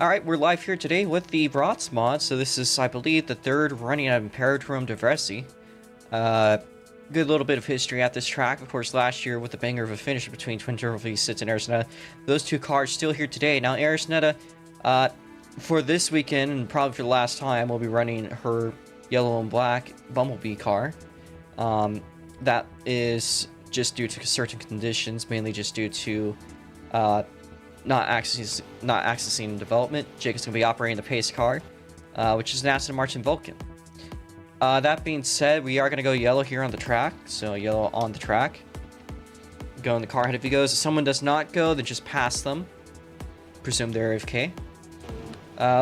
Alright, we're live here today with the ROX mod, so this is, I believe, the third running at Imperatorome de Vresi. Good little bit of history at this track. Of course, last year with the banger of a finish between Twin Turbo V6 and Arisneta. Those two cars still here today. Now, Arisneta, for this weekend, and probably for the last time, will be running her yellow and black Bumblebee car. That is just due to certain conditions, mainly just due to not accessing development. Jake is going to be operating the pace car, which is an Aston Martin Vulcan. That being said, we are going to go yellow here on the track. So yellow on the track. Go in the car ahead if he goes. If someone does not go, then just pass them. Presume they're AFK.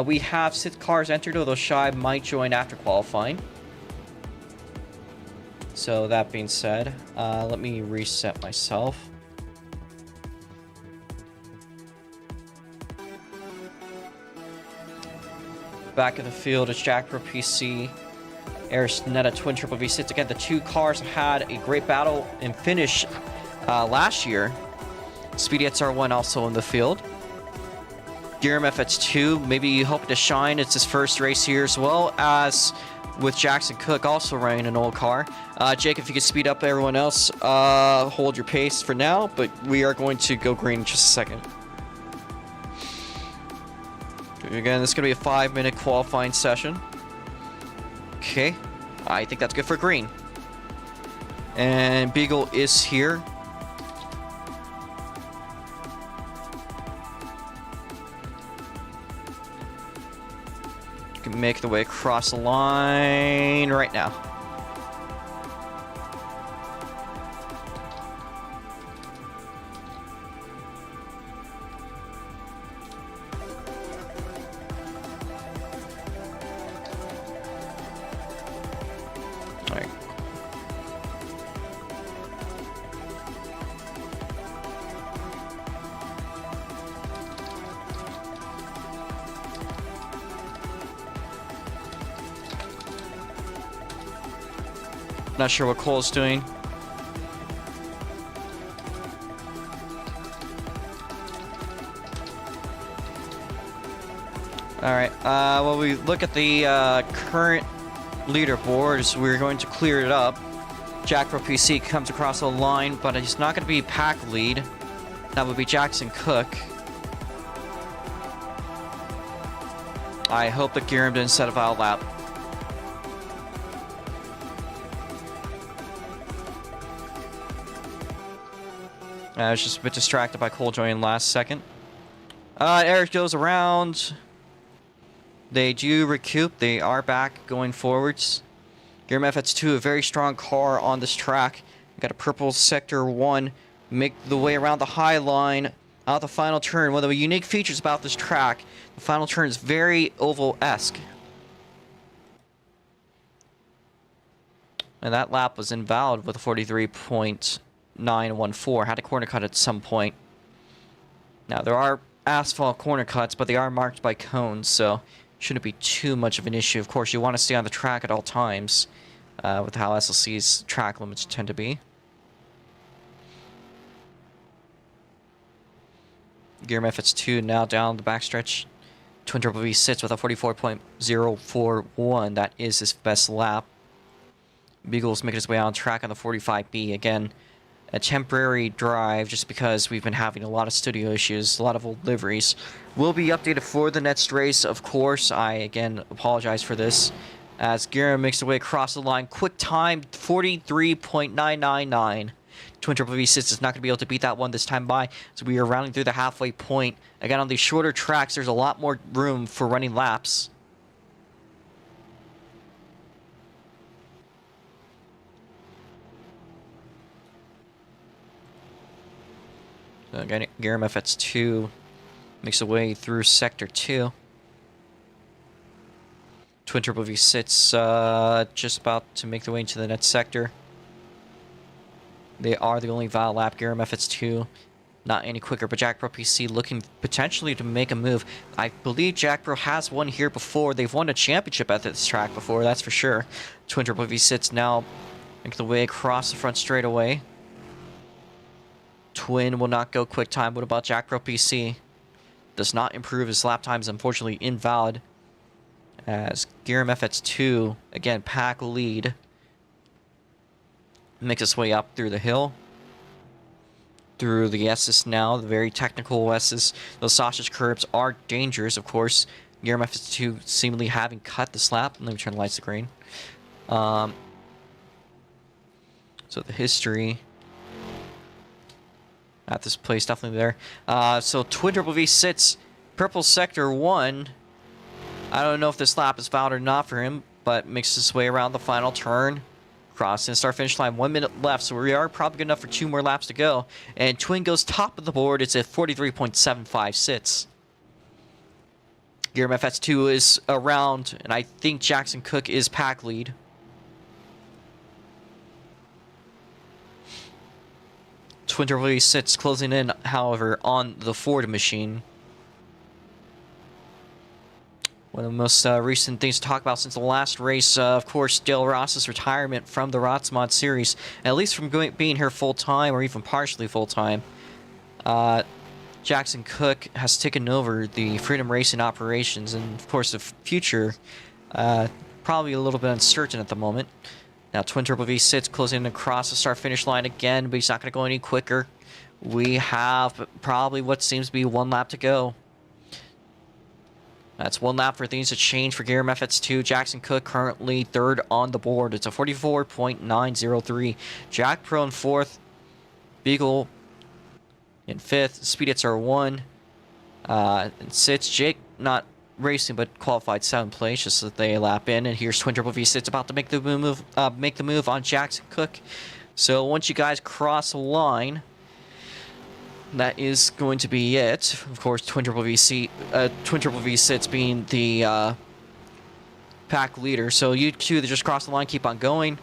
We have 6 cars entered, although Shy might join after qualifying. So that being said, let me reset myself. Back in the field, it's Jack Pro PC, Arisneta Twin Turbo V6. Again, the two cars had a great battle and finish last year. Speedy XR1 also in the field. Giram FX2, maybe hoping to shine. It's his first race here, as well as with Jackson Cook also running an old car. Jake, if you could speed up everyone else, hold your pace for now, but we are going to go green in just a second. Again, this is going to be a 5-minute qualifying session. Okay, I think that's good for green. And Beagle is here. You can make the way across the line right now. Not sure what Cole's doing. Alright, well, we look at the current leaderboards. We're going to clear it up. Jack Pro PC comes across the line, but he's not going to be pack lead. That would be Jackson Cook. I hope that Giram didn't set a foul lap. I was just a bit distracted by Cole joining last second. Eric goes around. They do recoup. They are back going forwards. Giram FX2, a very strong car on this track. Got a purple sector 1. Make the way around the high line. Out the final turn. One of the unique features about this track, the final turn is very oval-esque. And that lap was invalid with a 43.914. Had a corner cut at some point. Now, there are asphalt corner cuts, but they are marked by cones, so shouldn't be too much of an issue. Of course, you want to stay on the track at all times, with how SLC's track limits tend to be. Giram FX2 now down the backstretch. Twin Turbo V sits with a 44.041. That is his best lap. Beagle's making his way on track on the 45B. Again, a temporary drive just because we've been having a lot of studio issues, a lot of old liveries. Will be updated for the next race, of course. I, again, apologize for this. As Giram makes his way across the line. Quick time, 43.999. Twin Turbo V6 is not going to be able to beat that one this time by, so we are rounding through the halfway point. Again, on these shorter tracks, there's a lot more room for running laps. So again, Giram FX2 makes a way through Sector 2. Twin Turbo V6 just about to make the way into the next sector. They are the only valid lap. Giram FX2 not any quicker, but Jack Pro PC looking potentially to make a move. I believe Jack Pro has won here before. They've won a championship at this track before, that's for sure. Twin Turbo V6 now making the way across the front straightaway. Twin will not go quick time. What about Jack Pro PC? does not improve. His lap time is unfortunately invalid. As Guillaume FX2, again, pack lead. Makes its way up through the hill. Through the S's now, the very technical S's. Those sausage curbs are dangerous, of course. Guillaume FX2 seemingly having cut this lap. Let me turn the lights to green. So the history at this place, definitely there. So Twin Triple V sits purple sector 1. I don't know if this lap is valid or not for him, but makes his way around the final turn. Crossing the start-finish line, 1 minute left, so we are probably good enough for 2 more laps to go. And Twin goes top of the board. It's at 43.75 sits. Guillaume FS2 is around, and I think Jackson Cook is pack lead. Twin Triple sits closing in, however, on the Ford machine. One of the most recent things to talk about since the last race, of course, Dale Ross's retirement from the ROX Mod series, at least from being here full-time or even partially full-time. Jackson Cook has taken over the Freedom Racing operations, and of course the future, probably a little bit uncertain at the moment. Now Twin Triple V sits closing in across the start-finish line again, but he's not going to go any quicker. We have probably what seems to be 1 lap to go. That's 1 lap for things to change for Guillaume FX2. Jackson Cook currently 3rd on the board. It's a 44.903. Jack Pro in 4th. Beagle in 5th. Speedits are 1. And sits. Jake not racing but qualified 7th place just so that they lap in. And here's Twin Triple V sits about to make the move on Jackson Cook. So once you guys cross the line, that is going to be it. Of course, Twin Triple V sits being the pack leader. So you two that just cross the line keep on going.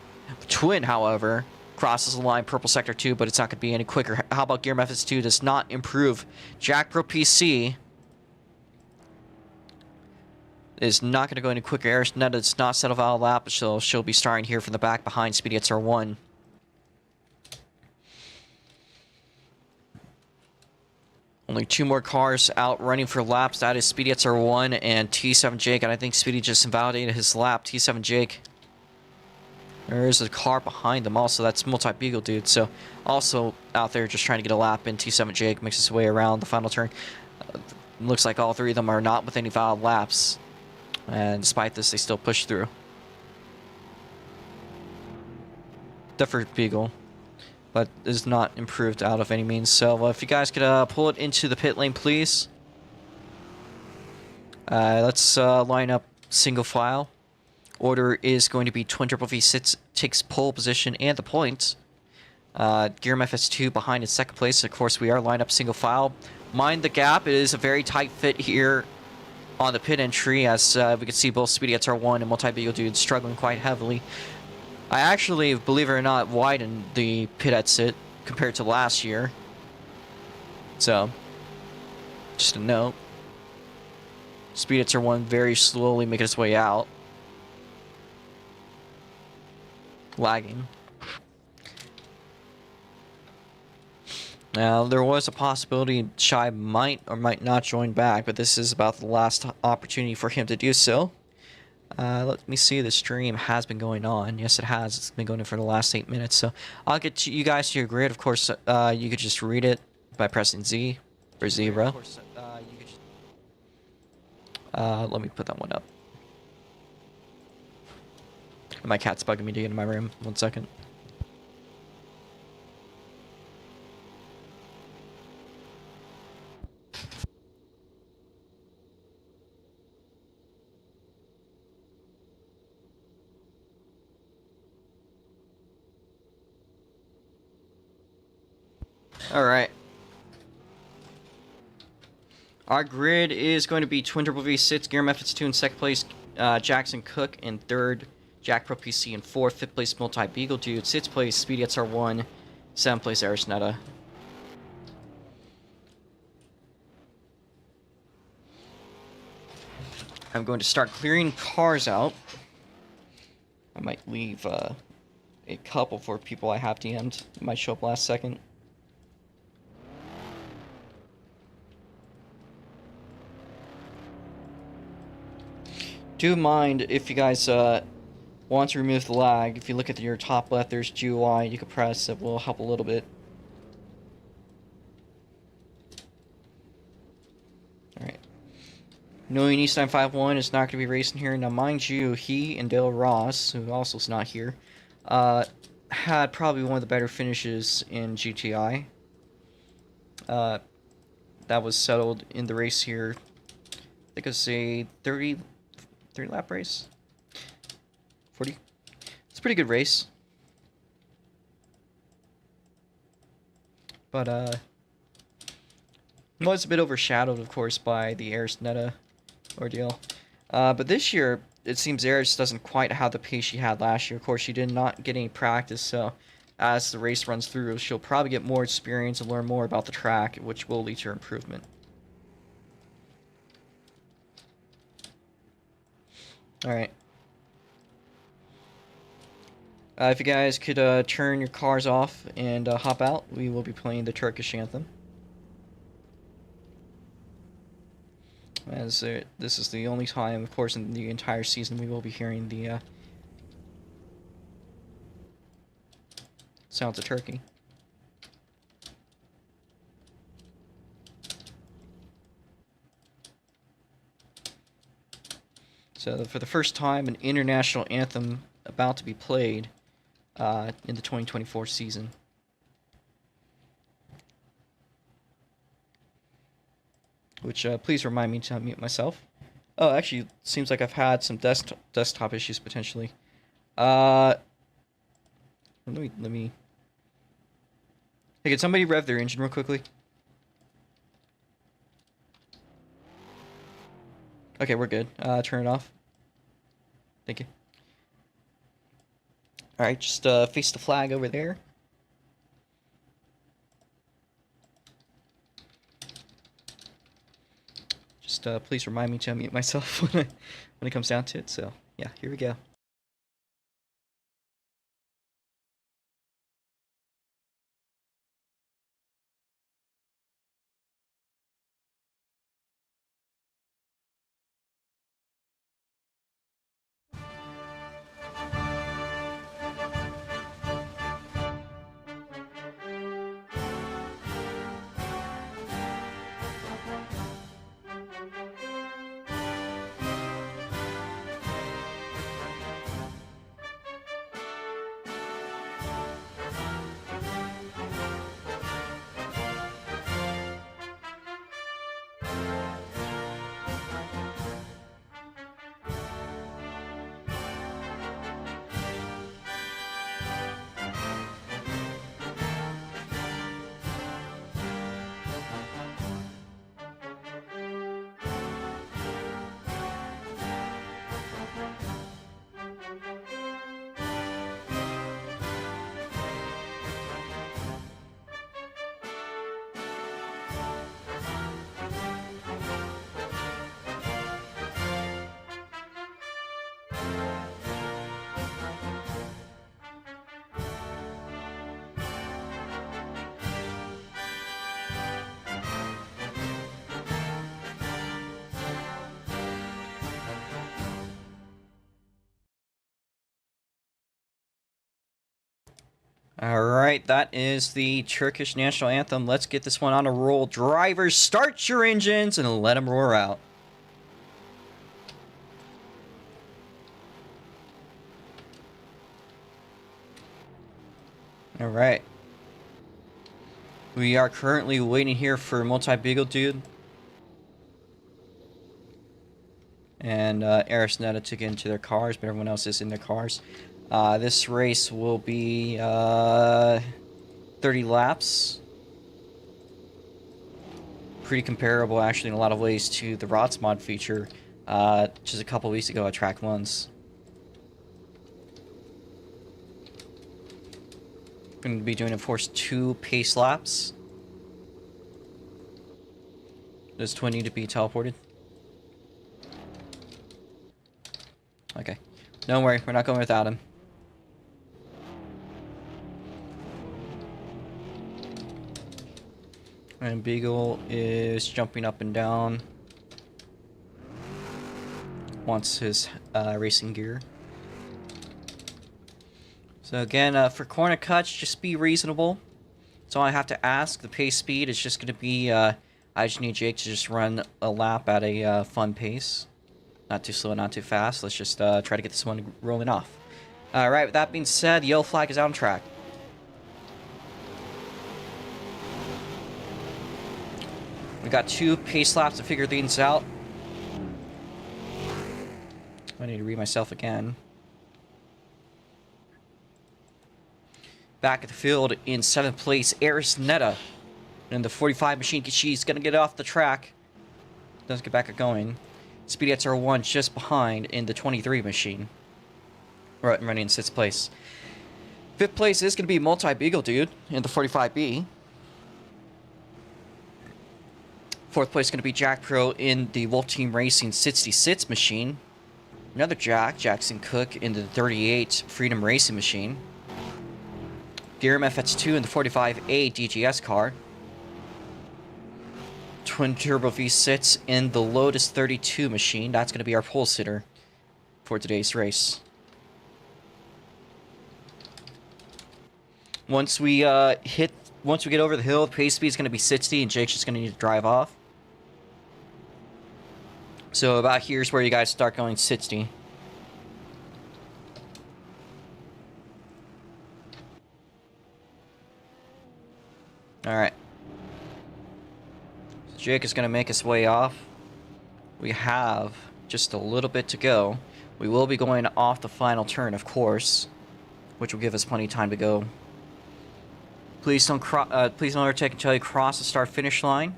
Twin, however, crosses the line, purple sector 2, but it's not going to be any quicker. How about Gear Methods 2 does not improve? Jack Pro PC is not going to go any quicker. Arisnetta does not settle out a lap, so she'll be starting here from the back behind Speedy at R1. Only 2 more cars out running for laps. That is Speedy at R1 and T7 Jake, and I think Speedy just invalidated his lap. T7 Jake. There is a car behind them also. That's Multi-Beagle Dude. So also out there just trying to get a lap in. T7 Jake makes his way around the final turn. Looks like all 3 of them are not with any valid laps. And despite this, they still push through. Different Beagle, but is not improved out of any means. So if you guys could pull it into the pit lane, please. Let's line up single file. Order is going to be Twin Triple V sits, takes pole position and the points. Gear FS2 behind in 2nd place. Of course, we are lined up single file. Mind the gap. It is a very tight fit here on the pit entry, as we can see both Speedy at R1 and Multi-Beagle Dude struggling quite heavily. I actually, believe it or not, widened the pit exit compared to last year. So, just a note. Speed at R1 very slowly making its way out. Lagging. Now, there was a possibility Shai might or might not join back, but this is about the last opportunity for him to do so. Let me see, the stream has been going on. Yes, it has. It's been going on for the last 8 minutes. So I'll get to you guys to your grid. Of course, you could just read it by pressing Z or zebra. Of course, let me put that one up. My cat's bugging me to get in my room. 1 second. Alright. Our grid is going to be Twin Triple V sits, Gear Methods 2 in 2nd place, Jackson Cook in 3rd, Jack Pro PC in 4th, 5th place Multi-Beagle Dude, 6th place Speedy at R1, 7th place Arisnetta. I'm going to start clearing cars out. I might leave a couple for people I have DM'd. It might show up last second. do mind if you guys want to remove the lag. If you look at your top left, there's GUI you can press. It will help a little bit. Alright. Knowing East 951 is not going to be racing here. Now, mind you, he and Dale Ross, who also is not here, had probably one of the better finishes in GTI. That was settled in the race here. I think it's a 30 lap race? 40? It's a pretty good race. But, was a bit overshadowed, of course, by the Arisneta ordeal. But this year, it seems Eris doesn't quite have the pace she had last year. Of course, she did not get any practice, so as the race runs through, she'll probably get more experience and learn more about the track, which will lead to her improvement. Alright. If you guys could turn your cars off and hop out, we will be playing the Turkish anthem. As this is the only time, of course, in the entire season we will be hearing the sounds of Turkey. So for the first time, an international anthem about to be played in the 2024 season. Which, please remind me to unmute myself. Oh, actually, seems like I've had some desktop issues potentially. Let me. Hey, can somebody rev their engine real quickly? Okay, we're good. Turn it off. Thank you. Alright, just face the flag over there. Just please remind me to unmute myself when it comes down to it. So, yeah, here we go. Alright, that is the Turkish national anthem. Let's get this one on a roll. Drivers, start your engines and let them roar out. Alright. We are currently waiting here for Multi-Beagle Dude. And Arisneta to get into their cars, but everyone else is in their cars. This race will be 30 laps. Pretty comparable, actually, in a lot of ways to the ROX Mod feature, just a couple weeks ago at Track 1's. Going to be doing, of course, 2 pace laps. Does Twin need to be teleported? Okay. Don't worry, we're not going without him. And Beagle is jumping up and down. wants his racing gear. So again, for corner cuts, just be reasonable. That's all I have to ask. The pace speed is just going to be, I just need Jake to just run a lap at a fun pace. Not too slow, not too fast. Let's just try to get this one rolling off. Alright, with that being said, the yellow flag is out on track. We got 2 pace laps to figure things out. I need to read myself again. Back at the field in 7th place, Netta. In the 45 machine, she's going to get off the track. Doesn't get back going. Speedy XR1 just behind in the 23 machine. Running in 6th place. 5th place is going to be Multi-Beagle Dude in the 45B. 4th place is going to be Jack Pro in the Wolf Team Racing 66 machine. Another Jackson Cook in the 38 Freedom Racing machine. Dirham FX2 in the 45A DGS car. Twin Turbo V6 in the Lotus 32 machine. That's going to be our pole sitter for today's race. Once we get over the hill, the pace speed is going to be 60, and Jake's just going to need to drive off. So about here's where you guys start going 60. Alright. So Jake is going to make his way off. We have just a little bit to go. We will be going off the final turn, of course, which will give us plenty of time to go. Please don't overtake until you cross the start-finish line.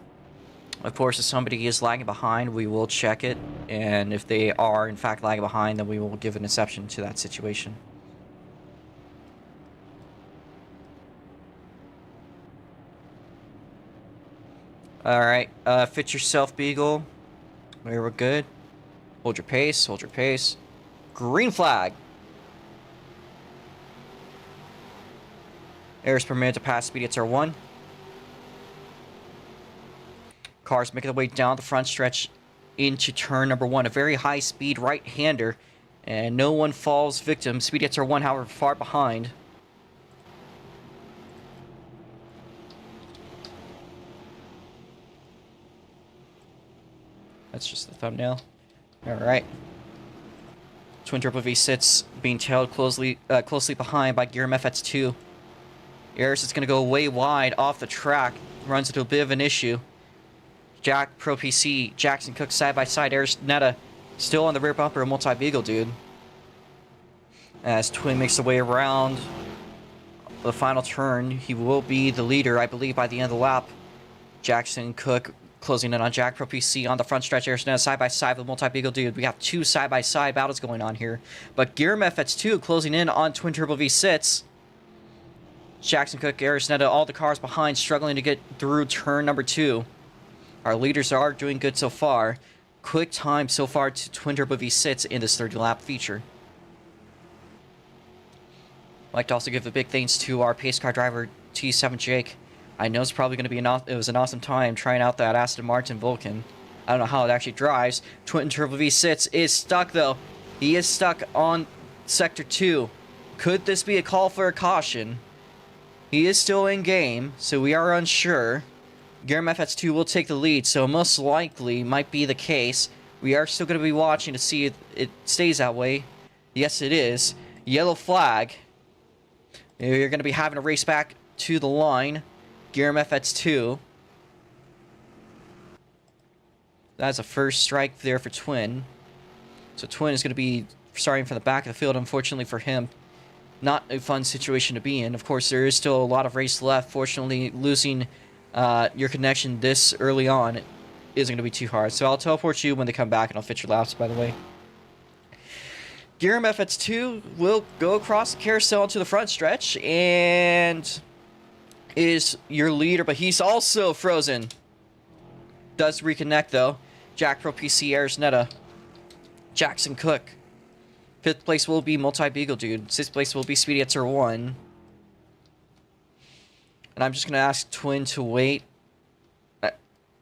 Of course, if somebody is lagging behind, we will check it, and if they are in fact lagging behind, then we will give an exception to that situation. Alright, fit yourself, Beagle. We're good. Hold your pace, hold your pace. Green flag! Errors per minute to pass speed hits R1. Cars making their way down the front stretch into turn number 1. A very high speed right-hander, and no one falls victim. Speed hits R1, however, far behind. That's just the thumbnail. Alright. Twin Turbo V6 being tailed closely behind by Gear MFX2. Ayers is going to go way wide off the track. Runs into a bit of an issue. Jack Pro PC, Jackson Cook side by side. Ayers Netta still on the rear bumper of Multi-Beagle Dude. As Twin makes the way around the final turn, he will be the leader, I believe, by the end of the lap. Jackson Cook closing in on Jack Pro PC on the front stretch. Ayers Netta side by side with Multi-Beagle Dude. We have 2 side-by-side battles going on here. But Gear FX2 closing in on Twin Turbo V6. Jackson Cook, Ayers Netta, all the cars behind, struggling to get through turn number 2. Our leaders are doing good so far. Quick time so far to Twin Turbo V6 in this 30-lap feature. I'd like to also give a big thanks to our pace car driver, T7 Jake. I know it's probably going to be it was an awesome time trying out that Aston Martin Vulcan. I don't know how it actually drives. Twin Turbo V6 is stuck, though. He is stuck on Sector 2. Could this be a call for a caution? He is still in game, so we are unsure. Garem FX2 will take the lead, so most likely might be the case. We are still going to be watching to see if it stays that way. Yes, it is. Yellow flag. You're going to be having to race back to the line. Garem FX2. That's a first strike there for Twin. So Twin is going to be starting from the back of the field, unfortunately for him. Not a fun situation to be in. Of course, there is still a lot of race left. Fortunately, losing your connection this early on isn't going to be too hard. So I'll teleport you when they come back, and I'll fit your laps, by the way. Garem FX2 will go across the carousel into the front stretch, and is your leader, but he's also frozen. Does reconnect, though. Jack Pro PC, Ayers Netta. Jackson Cook. 5th place will be Multi-Beagle Dude. 6th place will be Speedy Etzer 1. And I'm just going to ask Twin to wait.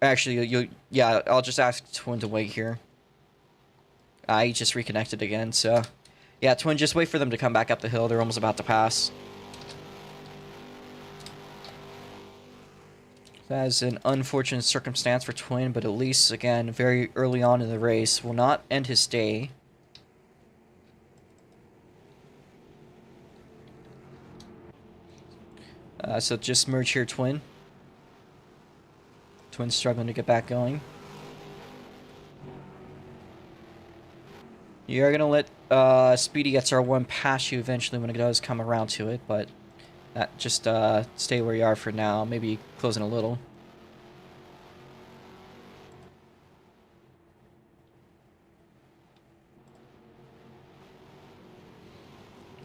Actually, yeah, I'll just ask Twin to wait here. He just reconnected again, so... Yeah, Twin, just wait for them to come back up the hill. They're almost about to pass. That is an unfortunate circumstance for Twin, but at least, again, very early on in the race, will not end his day. So just merge here, Twin. Twin's struggling to get back going. You're going to let Speedy XR1 pass you eventually when it does come around to it, but just stay where you are for now. Maybe closing a little.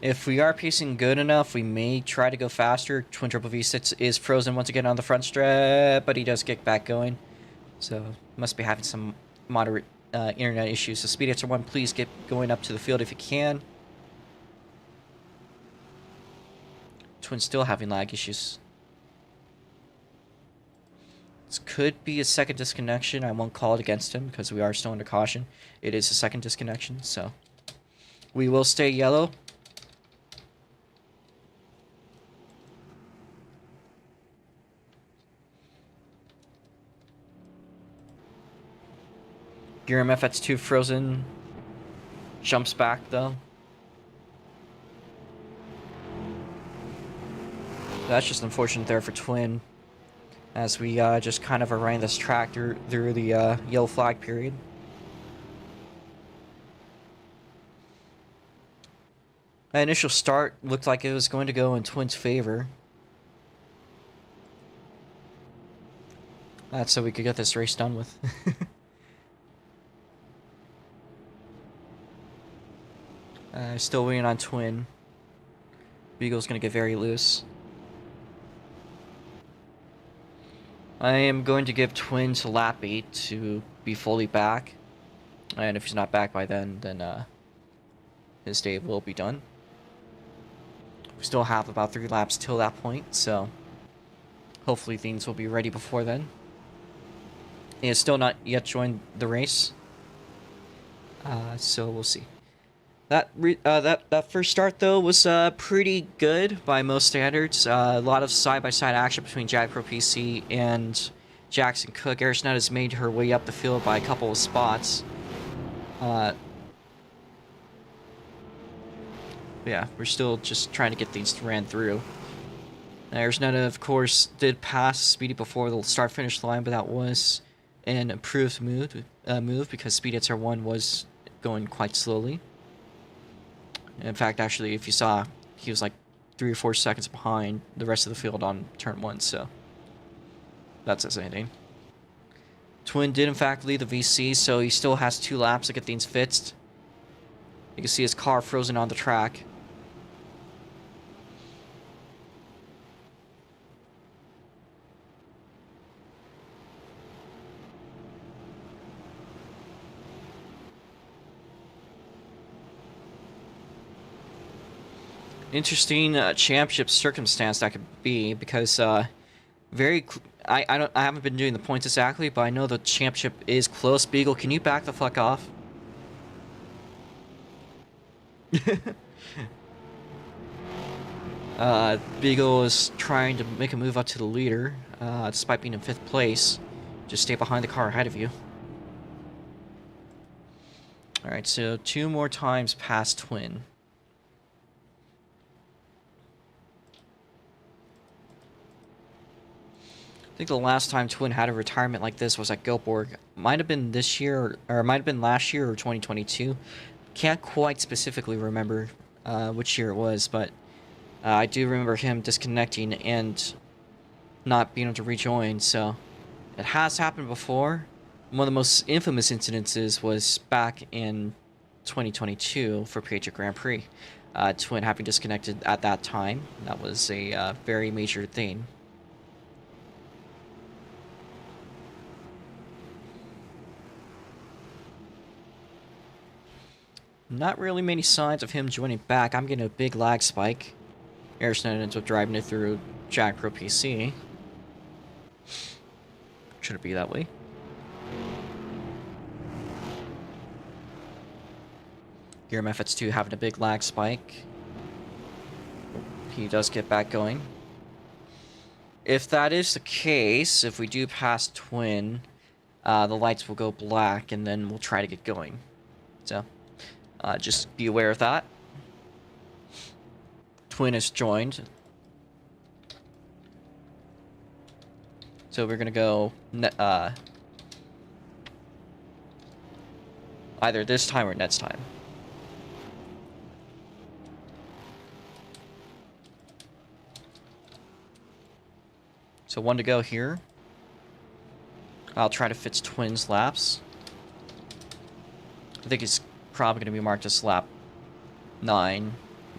If we are pacing good enough, we may try to go faster. Twin Triple V6 is frozen once again on the front strap, but he does get back going. So, must be having some moderate internet issues. So, Speed XR1, please get going up to the field if you can. Twin's still having lag issues. This could be a second disconnection. I won't call it against him because we are still under caution. It is a second disconnection, so we will stay yellow. Gear MFX2 frozen. Jumps back though. That's just unfortunate there for Twin, as we just kind of are running this track through the yellow flag period. That initial start looked like it was going to go in Twin's favor. That's so we could get this race done with. Still waiting on Twin. Beagle's gonna get very loose. I am going to give Twin to lap 8 to be fully back. And if he's not back by then his day will be done. We still have about 3 laps till that point, so hopefully things will be ready before then. He has still not yet joined the race, so we'll see. That first start though was pretty good by most standards. A lot of side-by-side action between Jag Pro PC and Jackson Cook. Arisnet has made her way up the field by a couple of spots. Yeah, we're still just trying to get things ran through. Arisnet, of course, did pass Speedy before the start-finish line, but that was an improved move because Speedy XR1 was going quite slowly. In fact, actually, if you saw, he was like 3 or 4 seconds behind the rest of the field on turn 1, so that says anything. Twin did, in fact, lead the VC, so he still has 2 laps to get things fixed. You can see his car frozen on the track. Interesting championship circumstance that could be, because I haven't been doing the points exactly, but I know the championship is close. Beagle, can you back the fuck off? Beagle is trying to make a move up to the leader, despite being in 5th place. Just stay behind the car ahead of you. Alright, so 2 more times past Twin. I think the last time Twin had a retirement like this was at Gilborg. Might have been this year, or might have been last year or 2022. Can't quite specifically remember which year it was, but I do remember him disconnecting and not being able to rejoin, so it has happened before. One of the most infamous incidences was back in 2022 for Patriot Grand Prix. Twin having disconnected at that time. That was a very major thing. Not really many signs of him joining back. I'm getting a big lag spike. Arisnet ends up driving it through Jag Pro PC. Should it be that way? Gear FX2 having a big lag spike. He does get back going. If that is the case, if we do pass Twin, the lights will go black, and then we'll try to get going. So, just be aware of that. Twin is joined. So we're gonna go either this time or next time. So 1 to go here. I'll try to fit Twin's laps. I think it's probably going to be marked as lap 9,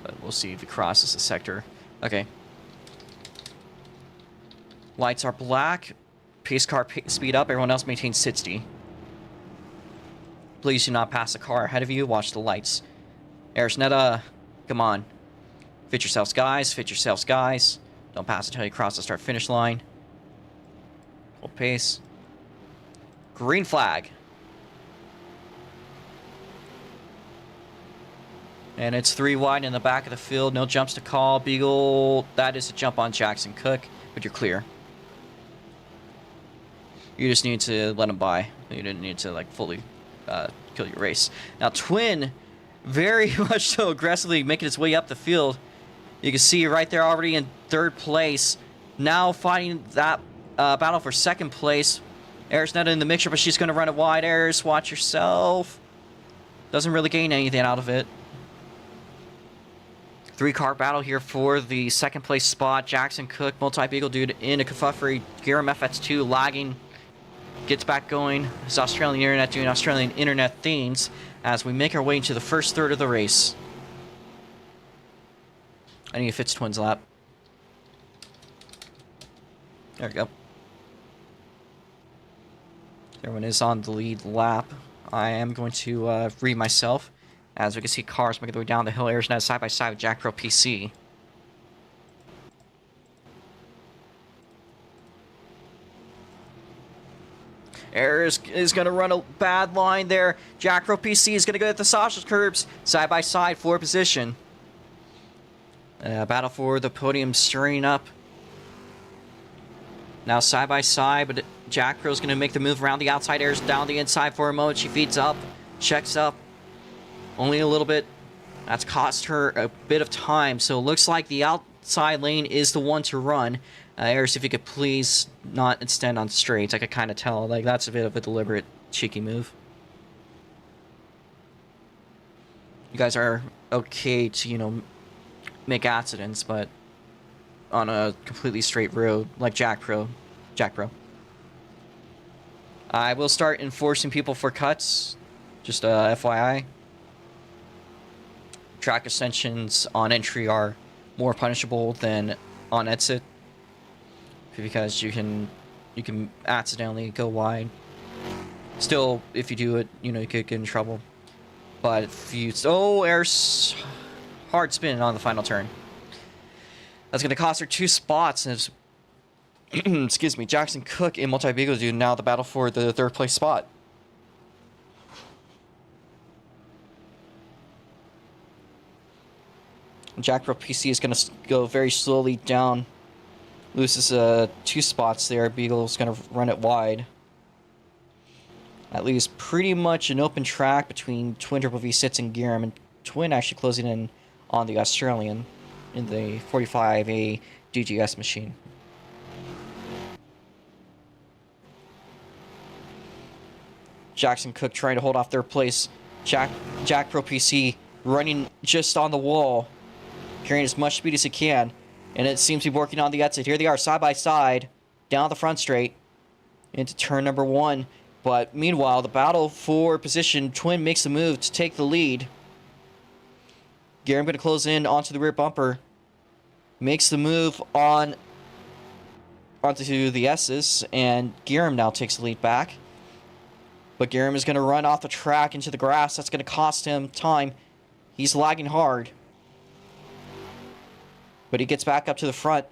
but we'll see if he crosses the sector. Okay. Lights are black. Pace car speed up. Everyone else maintains 60. Please do not pass the car ahead of you. Watch the lights. Arisneta, come on. Fit yourselves, guys. Fit yourselves, guys. Don't pass until you cross the start-finish line. Hold pace. Green flag. And it's 3 wide in the back of the field. No jumps to call. Beagle, that is a jump on Jackson Cook, but you're clear. You just need to let him by. You didn't need to, like, fully kill your race. Now, Twin, very much so aggressively making its way up the field. You can see right there already in 3rd place. Now fighting that battle for 2nd place. Arisneta in the mixture, but she's going to run it wide. Aris, watch yourself. Doesn't really gain anything out of it. 3-car battle here for the 2nd place spot. Jackson Cook, multi-beagle dude in a kerfuffle. Giram FX2 lagging. Gets back going. His Australian internet doing Australian internet things as we make our way into the first third of the race. I need to fit Twin's lap. There we go. Everyone is on the lead lap. I am going to read myself. As we can see cars making their way down the hill. Arisneta side by side with Jack Pro PC. Aris is going to run a bad line there. Jack Pro PC is going to go at the sausage curbs. Side by side, 4th position. Battle for the podium stirring up. Now side by side, but Jack Pro's going to make the move around the outside. Aris down the inside for a moment. She feeds up, checks up. Only a little bit. That's cost her a bit of time. So it looks like the outside lane is the one to run. Aris, if you could please not extend on straights. I could kind of tell. Like, that's a bit of a deliberate, cheeky move. You guys are okay to, you know, make accidents, but on a completely straight road, like Jack Pro. I will start enforcing people for cuts. Just FYI. Track ascensions on entry are more punishable than on exit, because you can accidentally go wide. Still, if you do it, you know, you could get in trouble. But if you... Oh, Air's hard spin on the final turn. That's going to cost her 2 spots. And it's, excuse me, Jackson Cook and multi-beagle dude now the battle for the 3rd place spot. Jack Pro PC is going to go very slowly down. Loses 2 spots there. Beagle's going to run it wide. That leaves pretty much an open track between Twin Triple V6 and Giram, and Twin actually closing in on the Australian in the 45A DGS machine. Jackson Cook trying to hold off 3rd place. Jack Pro PC running just on the wall, carrying as much speed as he can, and it seems to be working on the exit. Here they are, side by side, down the front straight, into turn number 1. But meanwhile, the battle for position, Twin makes the move to take the lead. Giram going to close in onto the rear bumper, makes the move onto the S's, and Giram now takes the lead back. But Giram is going to run off the track into the grass. That's going to cost him time. He's lagging hard. But he gets back up to the front.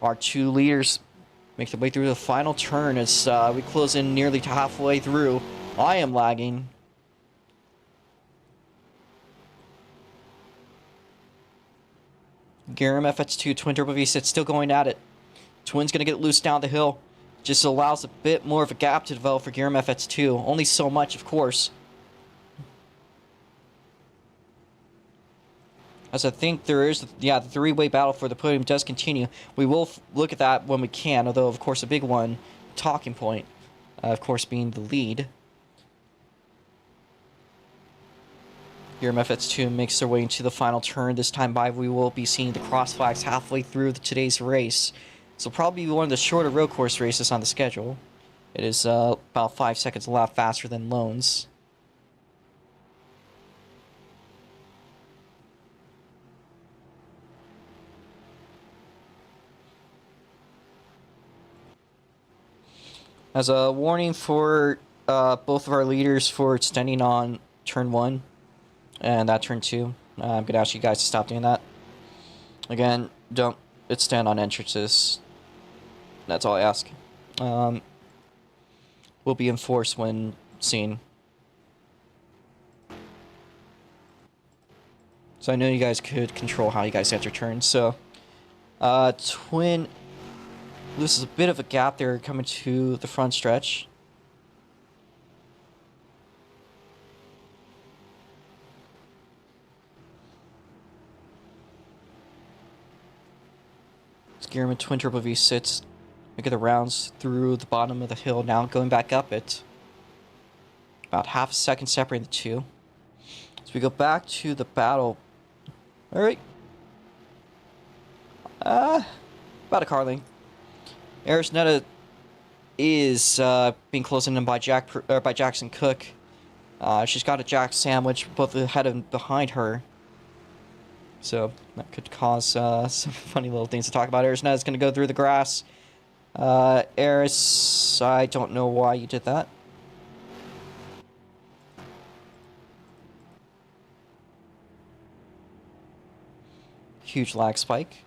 Our 2 leaders make their way through the final turn as we close in nearly to halfway through. I am lagging. Garam FX2, Twin Turbo V6 still going at it. Twin's going to get loose down the hill. Just allows a bit more of a gap to develop for Garam FX2. Only so much, of course. As I think there is, the three-way battle for the podium does continue. We will look at that when we can, although, of course, a big one, talking point, of course, being the lead. Here, MFX2 makes their way into the final turn. This time by, we will be seeing the cross flags halfway through today's race. So probably one of the shorter road course races on the schedule. It is about 5 seconds a lap faster than Loans. As a warning for both of our leaders for extending on turn 1 and that turn 2, I'm going to ask you guys to stop doing that. Again, don't extend on entrances. That's all I ask. Will be enforced when seen. So I know you guys could control how you guys enter turns. So, Twin loses a bit of a gap there coming to the front stretch. Gearman Twin Turbo V6 making the rounds through the bottom of the hill, now going back up it. About half a second separating the two. So we go back to the battle. Alright. About a car length. Arisnetta is being closed in by Jackson Cook. She's got a Jack sandwich both ahead and behind her. So that could cause some funny little things to talk about. Arisnetta is going to go through the grass. Eris, I don't know why you did that. Huge lag spike.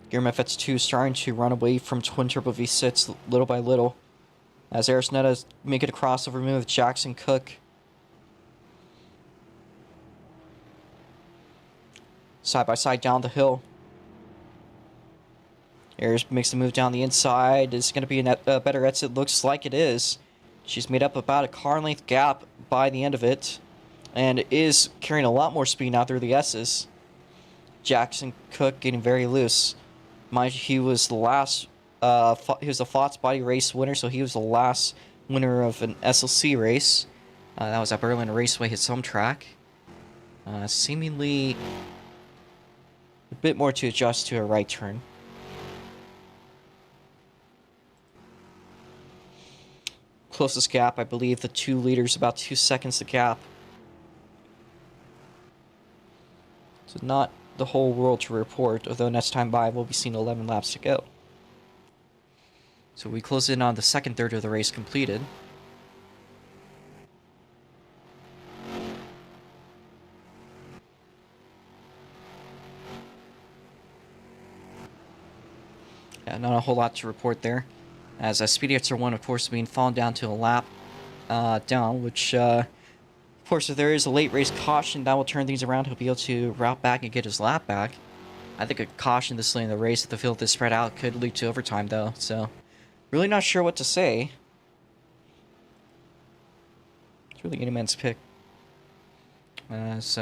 Gearman FX2 starting to run away from Twin Turbo V6 little by little. As Arisnetta is making a crossover move with Jackson Cook. Side by side down the hill. Aris makes the move down the inside. Is going to be a better exit. Looks like it is. She's made up about a car length gap by the end of it. And is carrying a lot more speed now through the S's. Jackson Cook getting very loose. Mind you, he was the last, he was the Fox Body race winner, so he was the last winner of an SLC race. That was at Berlin Raceway, his home track. Seemingly a bit more to adjust to a right turn. Closest gap, I believe the two leaders about 2 seconds the gap. So not the whole world to report, although next time by we'll be seeing 11 laps to go. So we close in on the second third of the race completed. Yeah, not a whole lot to report there. As Speedy Xer 1, of course, being fallen down to a lap down, which of course, if there is a late race caution, that will turn things around. He'll be able to route back and get his lap back. I think a caution this late in the race, if the field is spread out, could lead to overtime, though. So, really not sure what to say. It's really any man's pick. As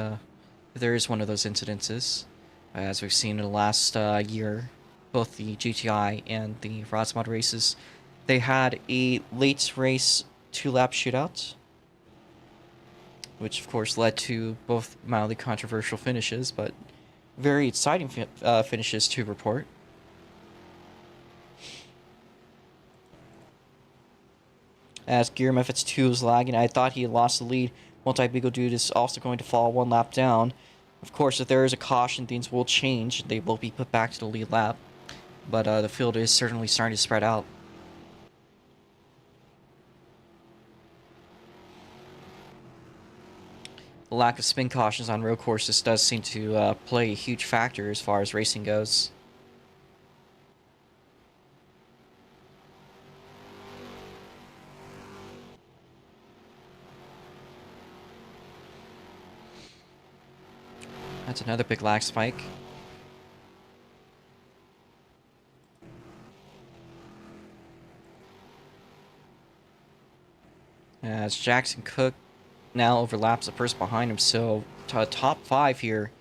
there is one of those incidences, as we've seen in the last year, both the GTI and the ROX Mod races, they had a late race 2-lap shootout, which of course led to both mildly controversial finishes, but very exciting finishes to report. As Gearman FX2 is lagging, I thought he had lost the lead. Multi-Beagle Dude is also going to fall 1 lap down. Of course, if there is a caution, things will change. They will be put back to the lead lap. But the field is certainly starting to spread out. The lack of spin cautions on road courses does seem to play a huge factor as far as racing goes. That's another big lag spike. as Jackson Cook now overlaps the person behind him, so top 5 here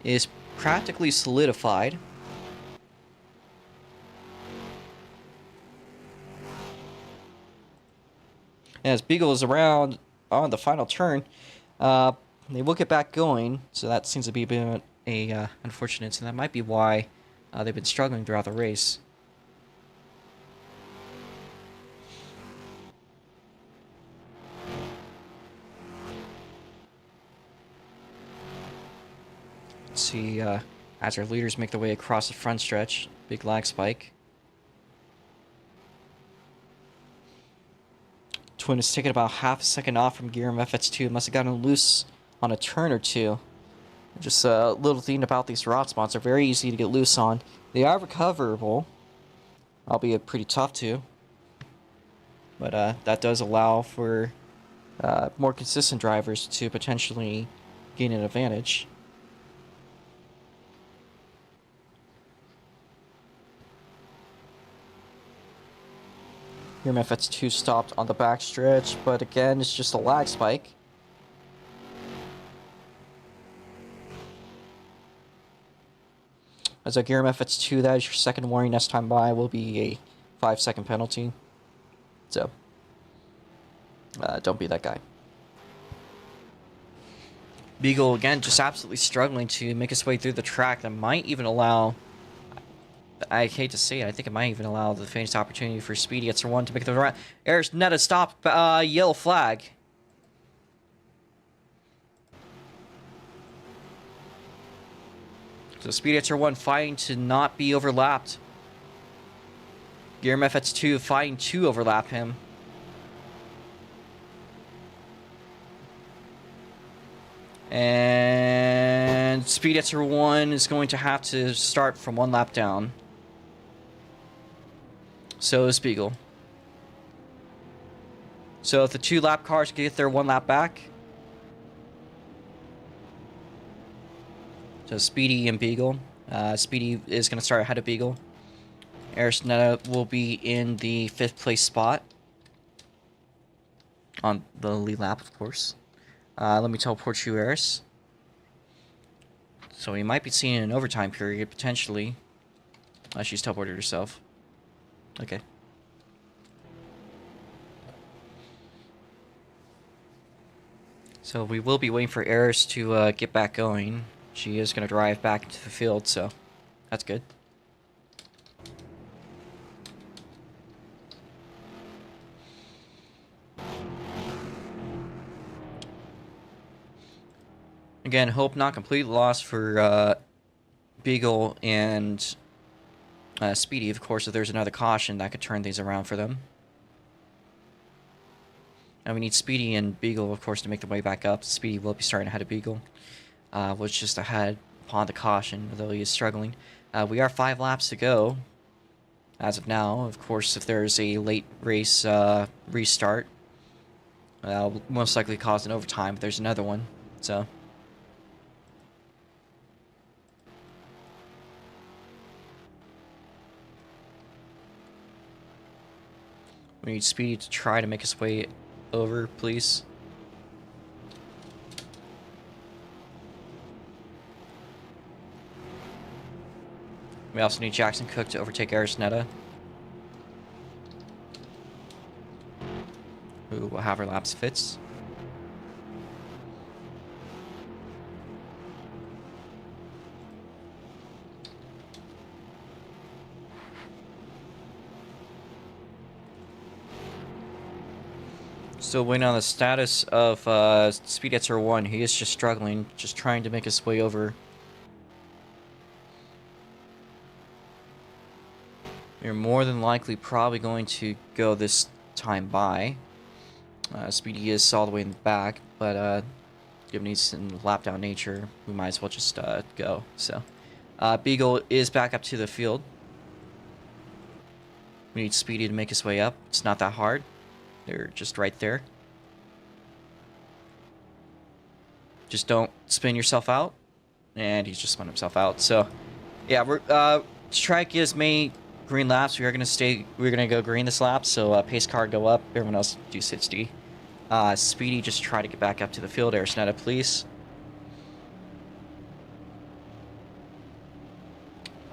is practically solidified. As Beagle is around on the final turn, they will get back going, so that seems to be a bit unfortunate, so that might be why they've been struggling throughout the race. Let's see, as our leaders make their way across the front stretch, big lag spike. Twin is taking about half a second off from Gear FX2. Must have gotten loose on a turn or two. Just a little thing about these ROX mods, they're very easy to get loose on. They are recoverable, albeit pretty tough too. But that does allow for more consistent drivers to potentially gain an advantage. Here FX2 stopped on the back stretch, but again, it's just a lag spike. As a Gear FX2, that is your second warning. Next time by will be a 5-second penalty. So, don't be that guy. Beagle, again, just absolutely struggling to make his way through the track. That might even allow... I hate to say it, I think it might even allow the faintest opportunity for Speedy at one to make the run. Eris Netta stopped, yellow flag. So Speedy at 1 fighting to not be overlapped. Gear FX2 fighting to overlap him. And Speed at 1 is going to have to start from 1 lap down. So is Beagle. So if the 2 lap cars can get their 1 lap back. So Speedy and Beagle. Speedy is going to start ahead of Beagle. Eris Netta will be in the 5th place spot. On the lead lap, of course. Let me teleport you, Eris. So we might be seeing an overtime period, potentially. She's teleported herself. Okay. So we will be waiting for Eris to get back going. She is going to drive back into the field, so that's good. Again, hope not completely lost for Beagle and Speedy. Of course, if there's another caution, that could turn things around for them. And we need Speedy and Beagle, of course, to make the way back up. Speedy will be starting ahead of Beagle. Was just ahead upon the caution, although he is struggling. We are 5 laps to go as of now. Of course, if there's a late race restart, that'll most likely cause an overtime, but there's another one, so... We need Speedy to try to make his way over, please. We also need Jackson Cook to overtake Eris Netta, who will have her laps fits. Still waiting on the status of Speed at 1. He is just struggling, just trying to make his way over. You're more than likely probably going to go this time by. Speedy is all the way in the back, but given he's in lap down nature, we might as well just go. So, Beagle is back up to the field. We need Speedy to make his way up. It's not that hard. They're just right there. Just don't spin yourself out. And he's just spun himself out. So, yeah, we're to try to get as many green laps. We're gonna go green this lap. So pace car go up. Everyone else do 60. Speedy, just try to get back up to the field. Arisneta, please.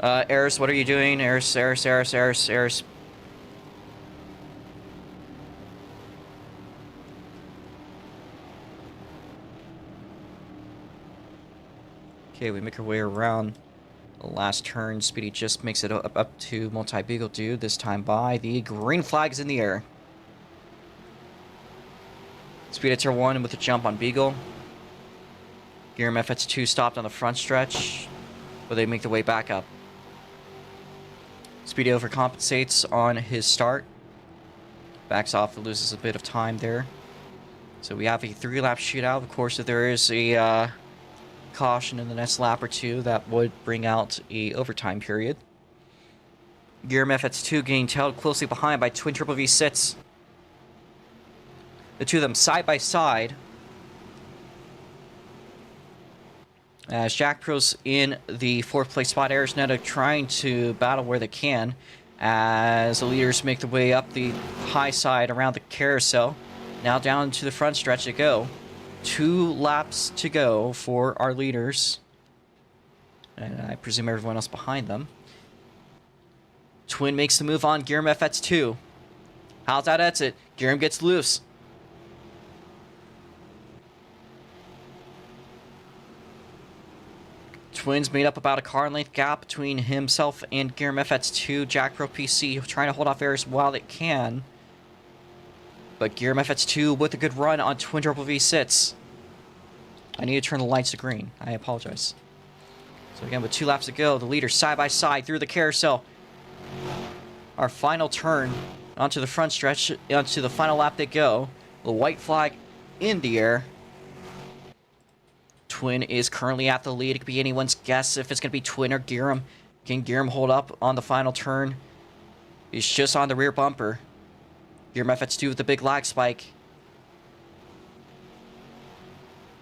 Eris, what are you doing? Eris. Okay, we make our way around the last turn. Speedy just makes it up to Multi-Beagle Dude, this time by the green flags in the air. Speed at tier 1 with a jump on Beagle. Gear FX2 stopped on the front stretch, but they make their way back up. Speedy overcompensates on his start. Backs off, loses a bit of time there. So we have a 3-lap shootout. Of course, if there is a caution in the next lap or two, that would bring out a overtime period. Gear FX2 getting tailed closely behind by Twin Triple V6. The two of them side by side. As Jack Pro's in the 4th place spot, Arisneta trying to battle where they can. As the leaders make their way up the high side around the carousel. Now down to the front stretch to go. 2 laps to go for our leaders. And I presume everyone else behind them. Twin makes the move on Gearum FX2. How's that exit? Gearum gets loose. Twins made up about a car length gap between himself and Gearum FX2. Jack Pro PC trying to hold off Eris while it can. But Gearum FX2 with a good run on Twin Triple V6. I need to turn the lights to green. I apologize. So again, with 2 laps to go, the leaders side by side through the carousel. Our final turn onto the front stretch, onto the final lap they go. The white flag in the air. Twin is currently at the lead. It could be anyone's guess if it's going to be Twin or Gearum. Can Gearum hold up on the final turn? He's just on the rear bumper. Gearum FX2 with the big lag spike.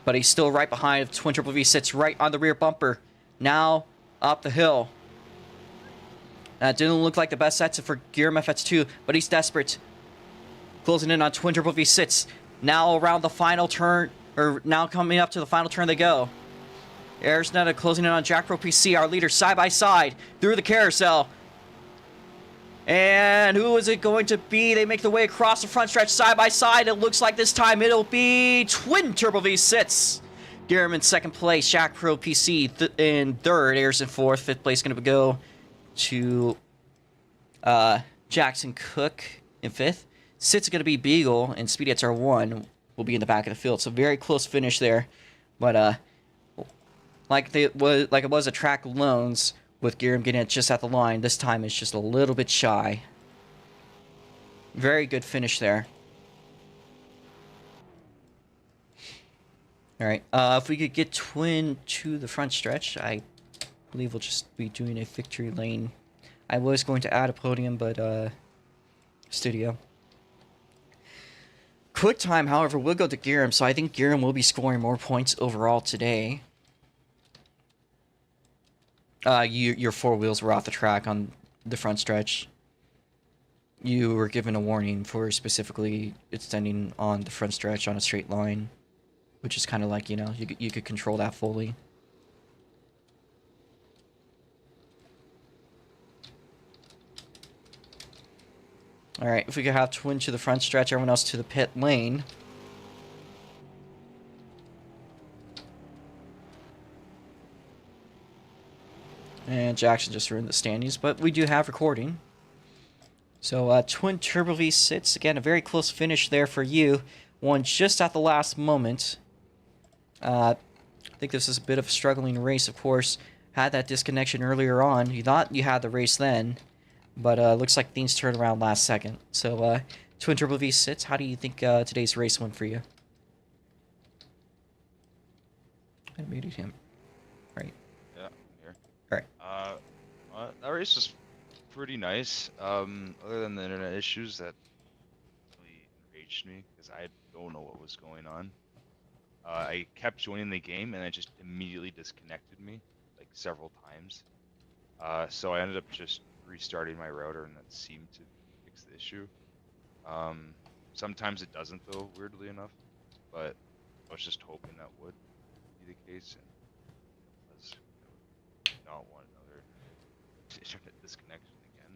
But he's still right behind. Twin Triple V sits right on the rear bumper. Now up the hill. That didn't look like the best exit for Gearum FX2, but he's desperate. Closing in on Twin Triple V sits. Now around the final turn. Or now coming up to the final turn they go. Arisneta closing in on Jack Pro PC, our leader side by side through the carousel. And who is it going to be? They make their way across the front stretch side by side. It looks like this time it'll be Twin Turbo V6. Gearum in 2nd place, Jack Pro PC in 3rd, Ayers in 4th. 5th place going to go to Jackson Cook in 5th. 6th going to be Beagle, and Speedy at R1 will be in the back of the field. So very close finish there. But like it was a track loans with Gearum getting it just at the line. This time it's just a little bit shy. Very good finish there. Alright, if we could get Twin to the front stretch, I believe we'll just be doing a victory lane. I was going to add a podium, but studio. Quick time, however, will go to Gearum, so I think Gearum will be scoring more points overall today. Your 4 wheels were off the track on the front stretch. You were given a warning for specifically extending on the front stretch on a straight line, which is kind of like, you know, you could control that fully. Alright, if we could have Twin to the front stretch, everyone else to the pit lane. And Jackson just ruined the standings, but we do have recording. So, Twin Turbo V sits. Again, a very close finish there for you. Won just at the last moment. I think this is a bit of a struggling race, of course. Had that disconnection earlier on. You thought you had the race then. But looks like things turned around last second. So, Twin Turbo V sits. How do you think today's race went for you? I muted him. Right. Yeah, I'm here. Alright. That race was pretty nice. Other than the internet issues that really enraged me because I don't know what was going on. I kept joining the game and it just immediately disconnected me like several times. So I ended up just restarting my router and that seemed to fix the issue. Sometimes it doesn't though, weirdly enough. But I was just hoping that would be the case, and it was. I would not want another internet disconnection again.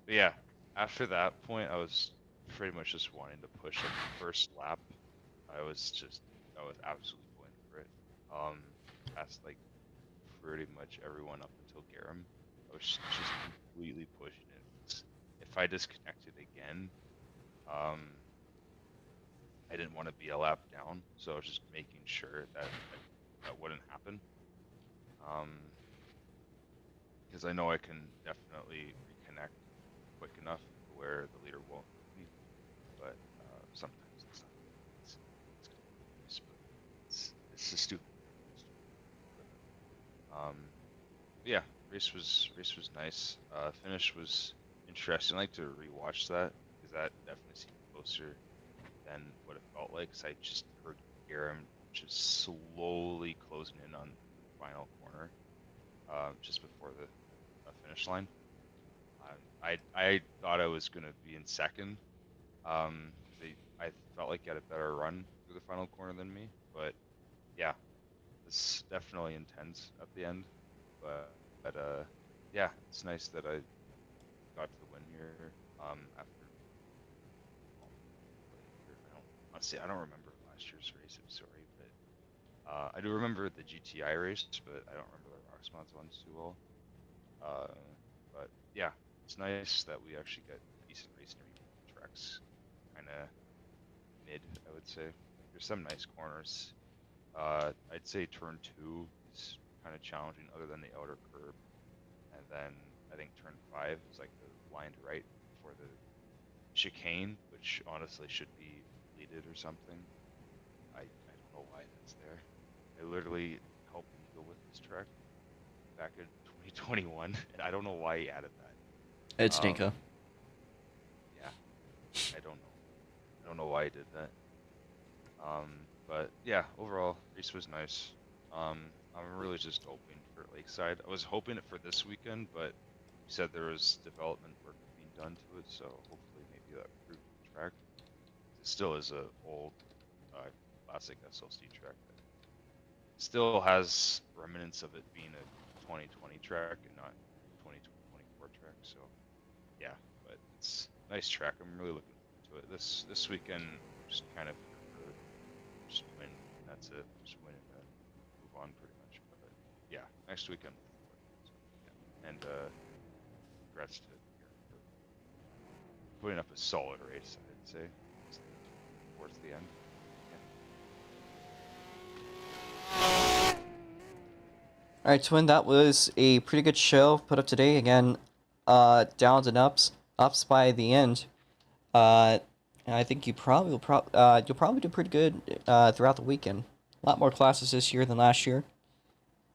But yeah, after that point, I was pretty much just wanting to push up the first lap. I was absolutely going for it. Past like pretty much everyone up until Garum. I was just completely pushing it. If I disconnected again, um, I didn't want to be a lap down, so I was just making sure that wouldn't happen. Because I know I can definitely reconnect quick enough where the leader won't move me, but sometimes it's not. It's just stupid. Um, yeah, race was nice. Finish was interesting. I like to rewatch that because that definitely seemed closer than what it felt like. Cause I just heard Garum just slowly closing in on the final corner, just before the finish line. I thought I was gonna be in second. I felt like he had a better run through the final corner than me, but yeah, it's definitely intense at the end. But yeah, it's nice that I got to the win here. After I don't honestly I don't remember last year's race. I'm sorry, but I do remember the GTI race, but I don't remember the ROX Mods ones too well. Uh, but yeah, it's nice that we actually get decent racing tracks, kind of mid, I would say. Like, there's some nice corners. I'd say turn two is kind of challenging, other than the outer curb, and then I think turn five is like the blind right for the chicane, which honestly should be deleted or something. I don't know why that's there. I literally helped Nico with this track back in 2021, and I don't know why he added that. It's Nico. Yeah, I don't know. I don't know why he did that. But yeah, overall, race was nice. I'm really just hoping for Lakeside. I was hoping it for this weekend, but you said there was development work being done to it, so hopefully maybe that improved the track. It still is a old, classic SLC track that still has remnants of it being a 2020 track and not 2024 track. So yeah, but it's a nice track. I'm really looking forward to it. This weekend, just kind of just win. And that's it. Just win and then move on pretty much. But yeah, next weekend. So, yeah. And congrats to Aaron for putting up a solid race. I'd say towards the end. All right, Twin, that was a pretty good show put up today. Again, downs and ups by the end. And I think you'll probably do pretty good throughout the weekend. A lot more classes this year than last year,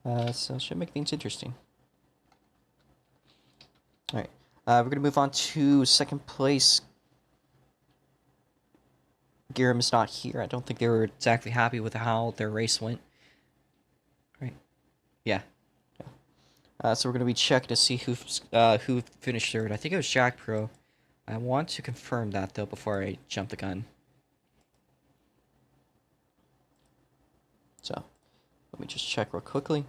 so it should make things interesting. All right, we're gonna move on to second place. Giram is not here. I don't think they were exactly happy with how their race went. Right? Yeah. So we're gonna be checking to see who finished third. I think it was Jack Pro. I want to confirm that though before I jump the gun. So let me just check real quickly.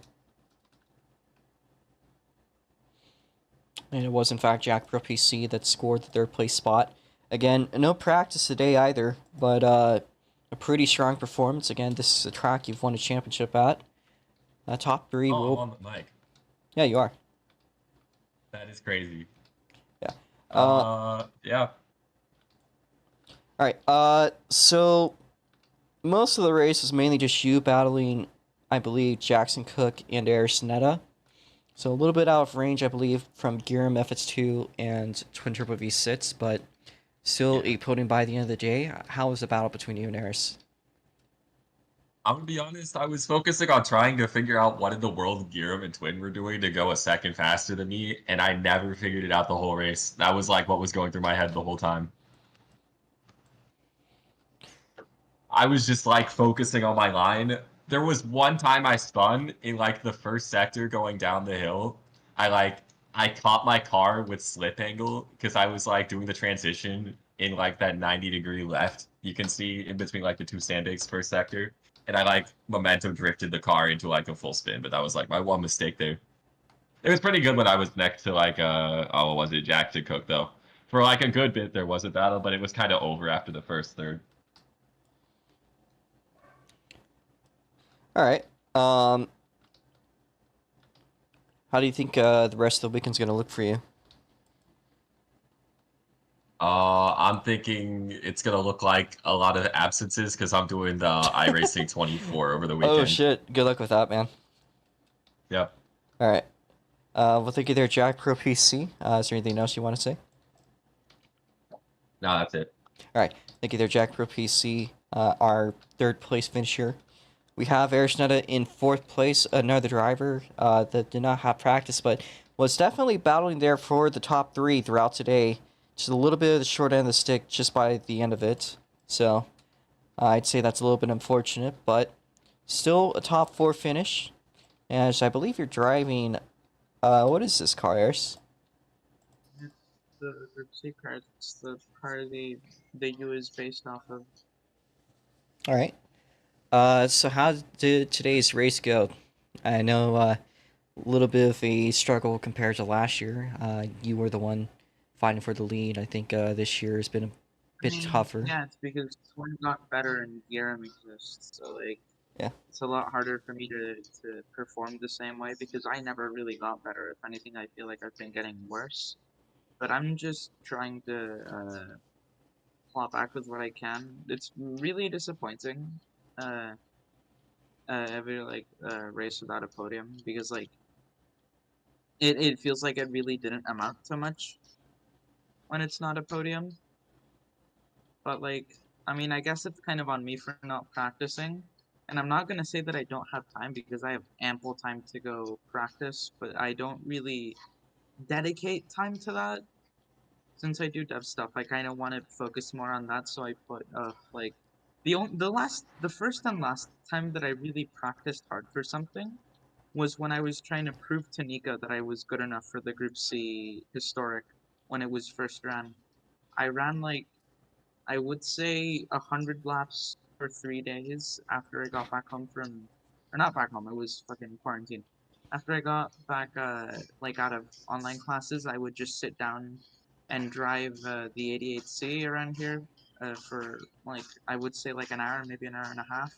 And it was in fact Jack Pro PC that scored the third place spot. Again, no practice today either, but a pretty strong performance. Again, this is a track you've won a championship at. Top three. Oh, I'm on the mic. Yeah, you are. That is crazy. Yeah. Yeah. Alright, so most of the race was mainly just you battling, I believe, Jackson Cook and Arisnetta. So a little bit out of range, I believe, from Giram FX2 and Twin Turbo V6, but still a podium by the end of the day. How was the battle between you and Aris? I'm gonna be honest, I was focusing on trying to figure out what in the world Giram and Twin were doing to go a second faster than me, and I never figured it out the whole race. That was like what was going through my head the whole time. I was just like focusing on my line. There was one time I spun in like the first sector going down the hill. I caught my car with slip angle because I was like doing the transition in like that 90-degree left. You can see in between like the two sandbags per sector. And I like momentum drifted the car into like a full spin, but that was like my one mistake there. It was pretty good when I was next to like what was it, Jack to Cook though. For like a good bit there was a battle, but it was kind of over after the first third. All right. How do you think the rest of the weekend's gonna look for you? I'm thinking it's gonna look like a lot of absences because I'm doing the iRacing 24 over the Oh weekend. shit! Good luck with that, man. Yep. All right. Well, thank you there, Jack Pro PC. Is there anything else you want to say? No, that's it. All right. Thank you there, Jack Pro PC. Our third place finisher. We have Arishnetta in fourth place, another driver that did not have practice, but was definitely battling there for the top three throughout today. Just a little bit of the short end of the stick just by the end of it. So I'd say that's a little bit unfortunate, but still a top four finish. As I believe you're driving, what is this car, Aris? It's the Group C card. It's the car the U is based off of. All right. So how did today's race go? I know a little bit of a struggle compared to last year. You were the one fighting for the lead. I think this year has been a bit tougher. Yeah, it's because Twin got better and Garam exists. So like, Yeah. it's a lot harder for me to perform the same way because I never really got better. If anything, I feel like I've been getting worse. But I'm just trying to claw back with what I can. It's really disappointing. Uh, every race without a podium because like it feels like it really didn't amount to much when it's not a podium. But like, I mean, I guess it's kind of on me for not practicing. And I'm not gonna say that I don't have time because I have ample time to go practice, but I don't really dedicate time to that. Since I do dev stuff, I kind of want to focus more on that. So I put like the first and last time that I really practiced hard for something was when I was trying to prove to Nika that I was good enough for the Group C historic when it was first ran. I ran like I would say 100 laps for 3 days after I got back home from, or not back home. I was fucking quarantined. After I got back, like out of online classes, I would just sit down and drive the 88C around here for like I would say like an hour, maybe an hour and a half,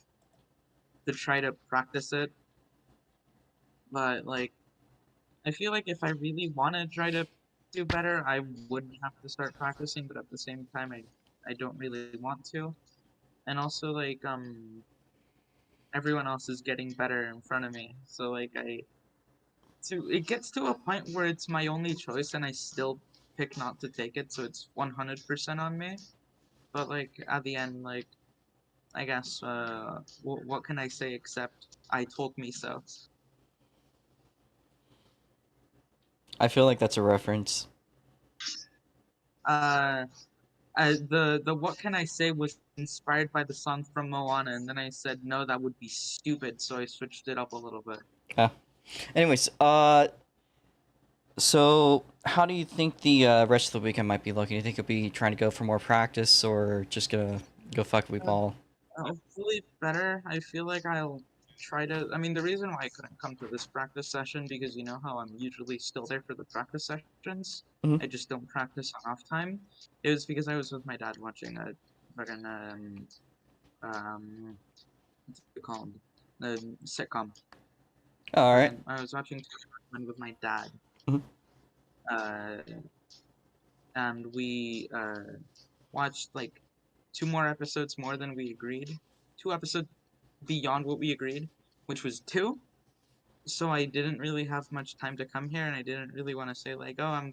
to try to practice it. But like, I feel like if I really want to try to do better, I would have to start practicing. But at the same time, I don't really want to. And also like everyone else is getting better in front of me, so like it gets to a point where it's my only choice and I still pick not to take it, so it's 100% on me. But like at the end, like I guess what can I say except I told me so. I feel like that's a reference. uh the what can I say was inspired by the song from Moana, and then I said no, that would be stupid, so I switched it up a little bit. Anyways, so how do you think the rest of the weekend might be looking? Do you think you'll be trying to go for more practice or just gonna go fuck with ball? Hopefully better. I feel like I'll try to. I mean, the reason why I couldn't come to this practice session because you know how I'm usually still there for the practice sessions. Mhm. I just don't practice on off time. It was because I was with my dad watching a fucking what's it called? The sitcom. All right. I was watching with my dad. Mhm. Uh, and we watched like 2 more episodes more than we agreed. 2 episodes beyond what we agreed, which was 2. So I didn't really have much time to come here, and I didn't really want to say like, oh,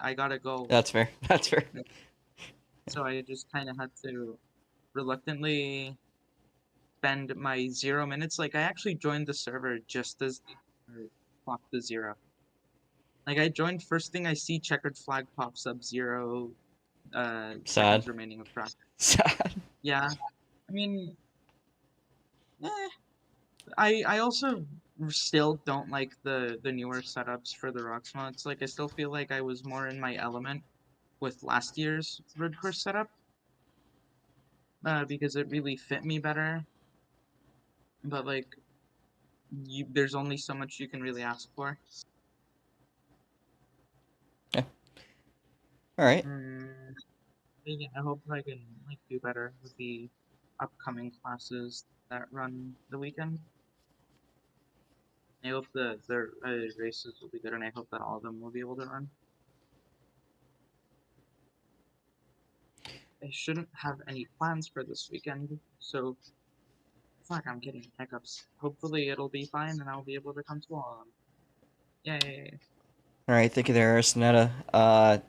I gotta go. That's fair. That's fair. So I just kind of had to reluctantly spend my 0 minutes. Like I actually joined the server just as the clock to 0. Like I joined first thing I see checkered flag pops up 0 Sad. seconds remaining of practice. Sad. Yeah, I mean, I also still don't like the newer setups for the ROX mods. Like I still feel like I was more in my element with last year's road course setup, because it really fit me better. But like, there's only so much you can really ask for. Yeah. All right. Yeah, I hope I can like do better with the upcoming classes that run the weekend. I hope the races will be good, and I hope that all of them will be able to run. I shouldn't have any plans for this weekend, so fuck, I'm getting hiccups. Hopefully it'll be fine, and I'll be able to come to all of them. Yay! All right. Thank you there, Arisnetta.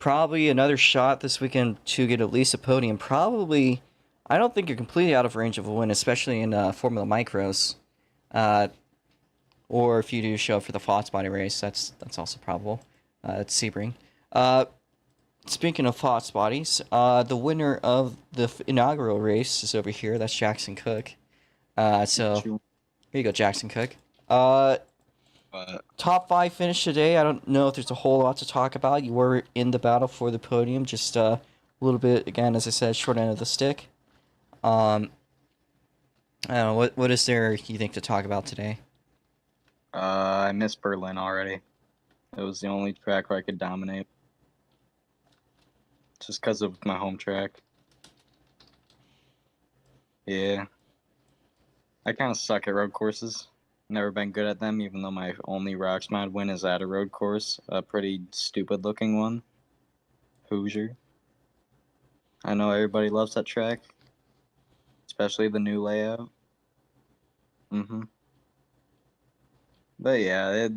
Probably another shot this weekend to get at least a podium. Probably, I don't think you're completely out of range of a win, especially in Formula Micros. Or if you do show up for the Fox Body race, that's also probable. It's Sebring. Speaking of Fox Bodies, the winner of the inaugural race is over here. That's Jackson Cook. So here you go, Jackson Cook. Top 5 finish today. I don't know if there's a whole lot to talk about. You were in the battle for the podium, just a little bit, again, as I said, short end of the stick. I don't know, what is there you think to talk about today? I missed Berlin already. It was the only track where I could dominate. Just because of my home track. Yeah. I kind of suck at road courses. Never been good at them, even though my only ROX Mod win is at a road course. A pretty stupid looking one. Hoosier. I know everybody loves that track. Especially the new layout. But yeah,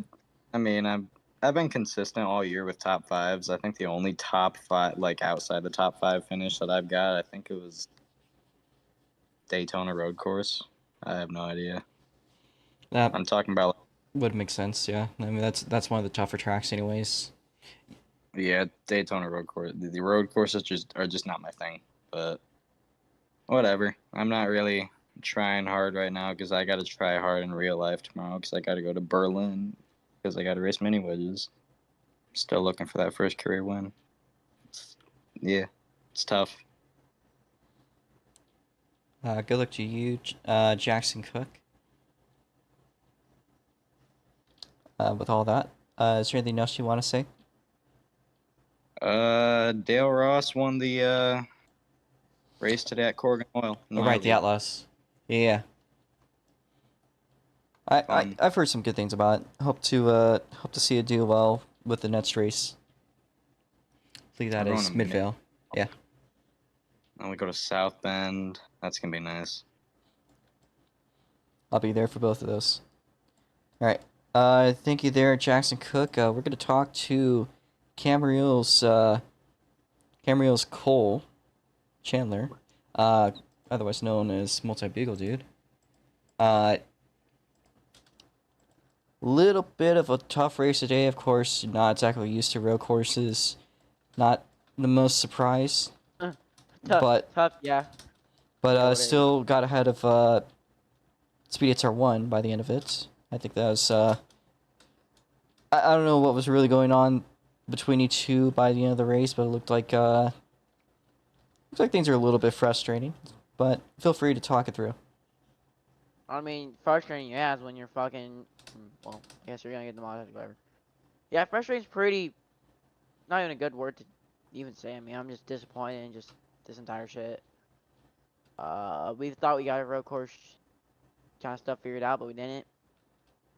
I've been consistent all year with top 5s. I think the only top 5, like outside the top 5 finish that I've got, I think it was Daytona Road Course. I have no idea. That I'm talking about. would make sense, yeah. I mean, that's one of the tougher tracks, anyways. Yeah, Daytona Road Course. The road courses are just not my thing. But whatever. I'm not really trying hard right now because I got to try hard in real life tomorrow because I got to go to Berlin because I got to race mini wedges. Still looking for that first career win. It's tough. Good luck to you, Jackson Cook. With all that, is there anything else you want to say? Dale Ross won the race today at Corgan Oil. Oh, right, the Outlaws. Yeah. I've heard some good things about it. Hope to see it do well with the next race. I believe that is Midvale. Yeah. Then we go to South Bend. That's gonna be nice. I'll be there for both of those. All right. Thank you there, Jackson Cook. We're gonna talk to Camrio's Cole Chandler, otherwise known as Multi-Beagle Dude. Little bit of a tough race today, of course. Not exactly used to road courses. Not the most surprised. Tough, yeah. But still got ahead of Speed HR1 by the end of it. I think that was I don't know what was really going on between you two by the end of the race, but it looked like things are a little bit frustrating. But feel free to talk it through. I mean, frustrating you as when you're fucking. Well, I guess you're gonna get the mod, whatever. Yeah, frustrating's pretty. Not even a good word to even say. I mean, I'm just disappointed in just this entire shit. We thought we got a road course kind of stuff figured out, but we didn't.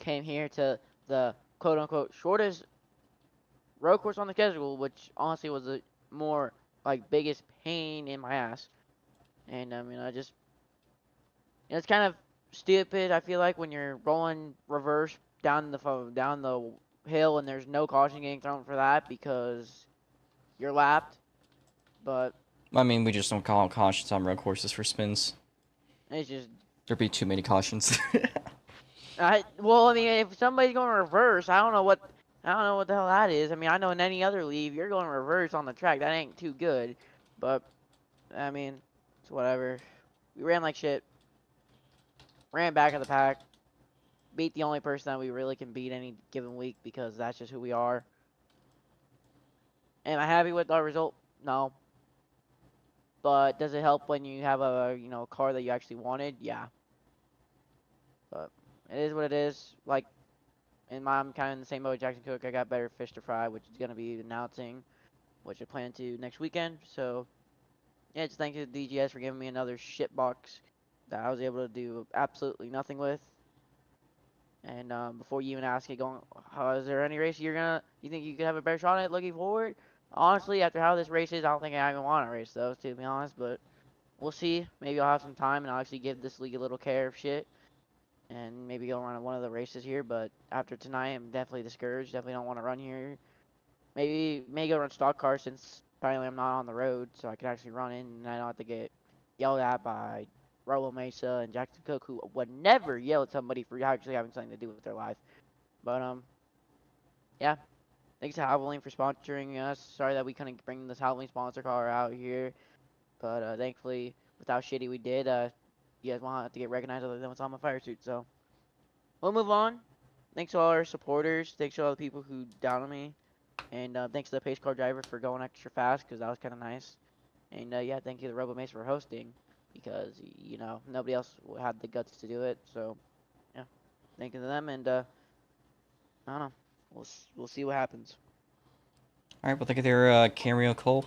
Came here to the quote unquote shortest road course on the schedule, which honestly was the more like biggest pain in my ass. And I mean, it's kind of stupid. I feel like when you're rolling reverse down the hill and there's no caution getting thrown for that because you're lapped. But I mean, we just don't call cautions on road courses for spins. it's just There'd be too many cautions. well, I mean, if somebody's going reverse, I don't know what the hell that is. I mean, I know in any other league, you're going reverse on the track. That ain't too good. But I mean, it's whatever. We ran like shit. Ran back of the pack. Beat the only person that we really can beat any given week because that's just who we are. Am I happy with our result? No. But does it help when you have a car that you actually wanted? Yeah. But it is what it is. Like, I'm kind of in the same boat with Jackson Cook. I got better fish to fry, which is gonna be announcing, which I plan to next weekend. So yeah, just thank you to DGS for giving me another shit box that I was able to do absolutely nothing with. And before you even ask it, going, is there any race you think you could have a better shot at looking forward? Honestly, after how this race is, I don't think I even want to race those, to be honest. But we'll see. Maybe I'll have some time and I'll actually give this league a little care of shit and maybe go run one of the races here. But after tonight, I'm definitely discouraged. Definitely don't want to run here. Maybe go run stock car since finally I'm not on the road, so I can actually run in and I don't have to get yelled at by Rolo Mesa and Jackson Cook, who would never yell at somebody for actually having something to do with their life. But yeah. Thanks to Halloween for sponsoring us. Sorry that we couldn't bring this Halloween sponsor car out here, but thankfully, with how shitty we did, you guys won't have to get recognized other than what's on my fire suit. So we'll move on. Thanks to all our supporters. Thanks to all the people who down on me, and thanks to the pace car driver for going extra fast because that was kind of nice. And yeah, thank you to Robo Mace for hosting because nobody else had the guts to do it. So yeah, thank you to them, and I don't know. We'll see what happens. All right, well, thank you there, Cameo Cole.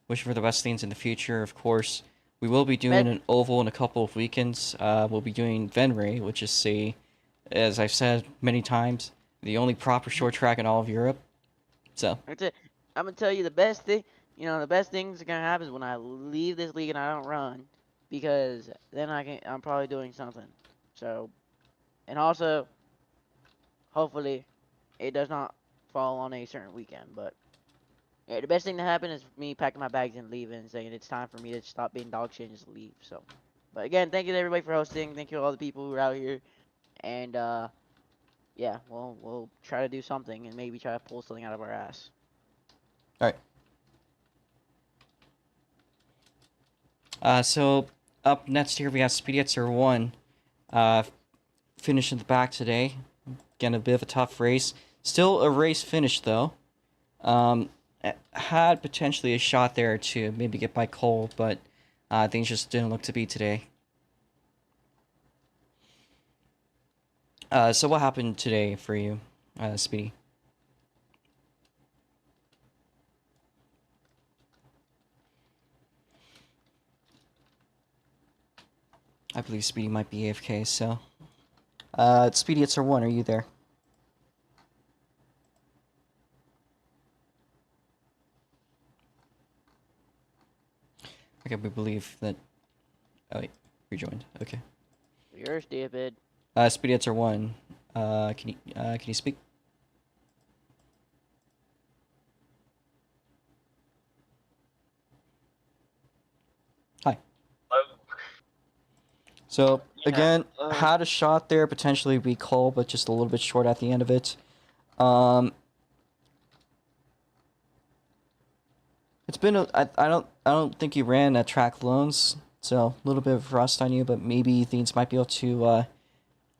Wish for the best things in the future, of course. We will be doing an oval in a couple of weekends. We'll be doing Venray, which is as I've said many times, the only proper short track in all of Europe. So I'm gonna tell you the best thing. The best things are gonna happen is when I leave this league and I don't run, because then I'm probably doing something. So, and also, hopefully, it does not fall on a certain weekend. But yeah, the best thing to happen is me packing my bags and leaving, and saying it's time for me to stop being dog shit and just leave. So, but again, thank you to everybody for hosting. Thank you to all the people who are out here, and yeah, we'll try to do something and maybe try to pull something out of our ass. all right. So up next here we have Speedy Xer 1. Finish in the back today. Again, a bit of a tough race. Still a race finish though. Had potentially a shot there to maybe get by Cole, but things just didn't look to be today. So what happened today for you, Speedy? I believe Speedy might be AFK, so... Speedy, it's R1, are you there? Okay, we believe that... Oh, wait, rejoined, okay. You're stupid. Speedy, it's R1. Can you speak? Hi. Hello. So, again, Yeah, had a shot there, potentially be Cole, but just a little bit short at the end of it. It's been I don't think you ran at track loans, so a little bit of rust on you, but maybe things might be able to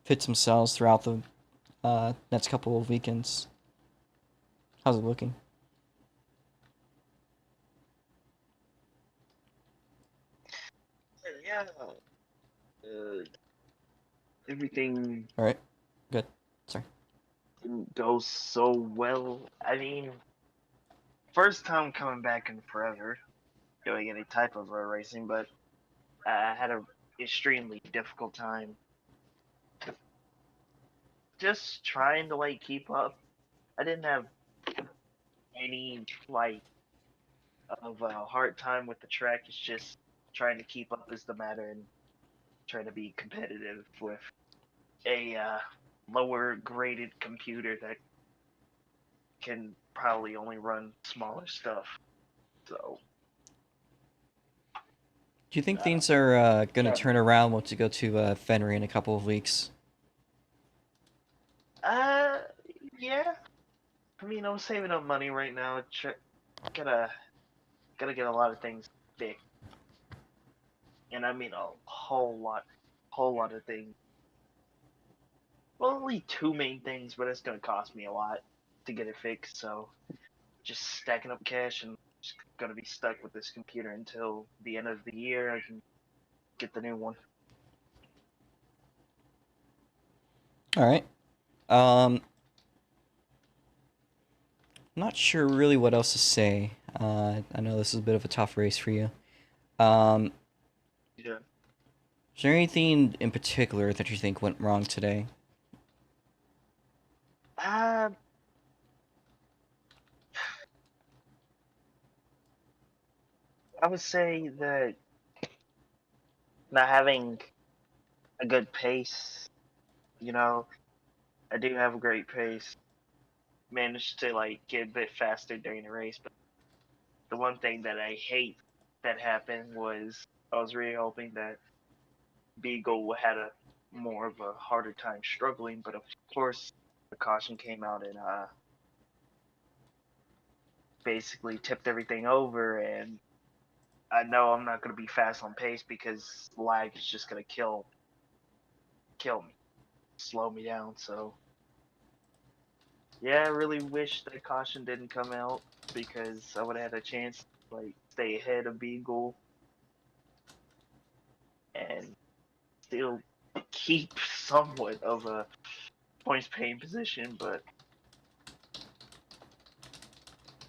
fit themselves throughout the next couple of weekends. How's it looking? yeah. Everything All right, good. Sorry. didn't go so well. I mean, first time coming back in forever doing any type of road racing, but I had a extremely difficult time just trying to keep up. I didn't have any of a hard time with the track. It's just trying to keep up is the matter and trying to be competitive with a lower graded computer that can probably only run smaller stuff. So Do you think things are gonna turn around once you go to Fenry in a couple of weeks? uh yeah. I mean, I'm saving up money right now. Gotta get a lot of things fixed, and I mean a whole lot of things. Well, only two main things, but it's gonna cost me a lot to get it fixed. So just stacking up cash and just gonna be stuck with this computer until the end of the year. I can get the new one. All right. Not sure really what else to say. I know this is a bit of a tough race for you. Um, Yeah. is there anything in particular that you think went wrong today? Uh, I would say that not having a good pace, you know, I do have a great pace. Managed to like get a bit faster during the race, but the one thing that I hate that happened was I was really hoping that Beagle had a more of a harder time struggling, but of course the caution came out and basically tipped everything over, and I know I'm not gonna be fast on pace because lag is just gonna kill me, slow me down. So yeah, I really wish that caution didn't come out because I would have had a chance to like stay ahead of Beagle and still keep somewhat of a points paying position, but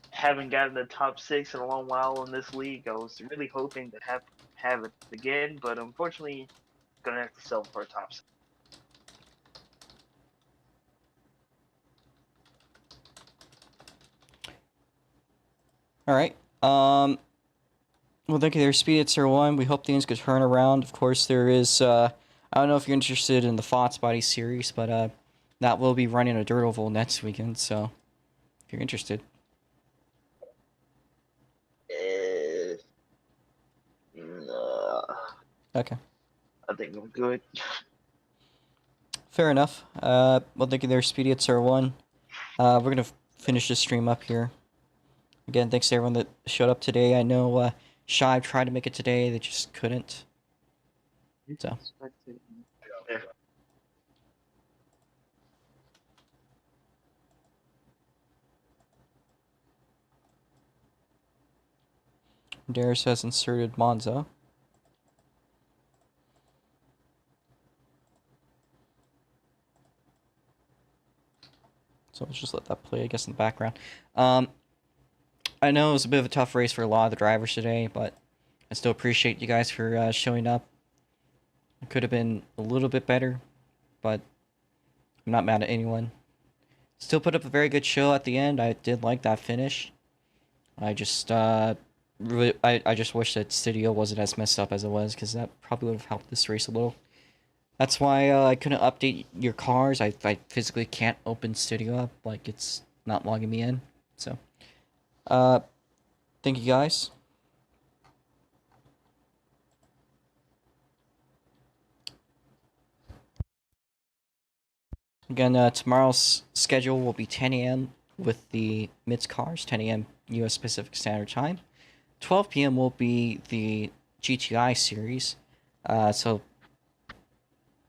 haven't gotten the top 6 in a long while in this league. I was really hoping to have it again, but unfortunately, gonna have to sell for a top 6. All right. Well, thank you there, Speed. It's 1. We hope things could turn around. Of course, there is. I don't know if you're interested in the Fox Body series, but that will be running a dirt oval next weekend. So, if you're interested. Nah, Okay. I think I'm good. Fair enough. Well, thank you there, Speedy. It's 1. We're gonna finish this stream up here. Again, thanks to everyone that showed up today. I know Shive tried to make it today, they just couldn't. So. Yeah. Darius has inserted Monza. So let's just let that play, I guess, in the background. I know it was a bit of a tough race for a lot of the drivers today, but I still appreciate you guys for showing up. It could have been a little bit better, but I'm not mad at anyone. Still put up a very good show at the end. I did like that finish. I just really, I just wish that Studio wasn't as messed up as it was, because that probably would have helped this race a little. That's why I couldn't update your cars. I physically can't open Studio up, like it's not logging me in. So, thank you guys. Again, tomorrow's schedule will be 10 a.m. with the MIDS cars, 10 a.m. U.S. Pacific Standard Time. 12 p.m. will be the GTI series. So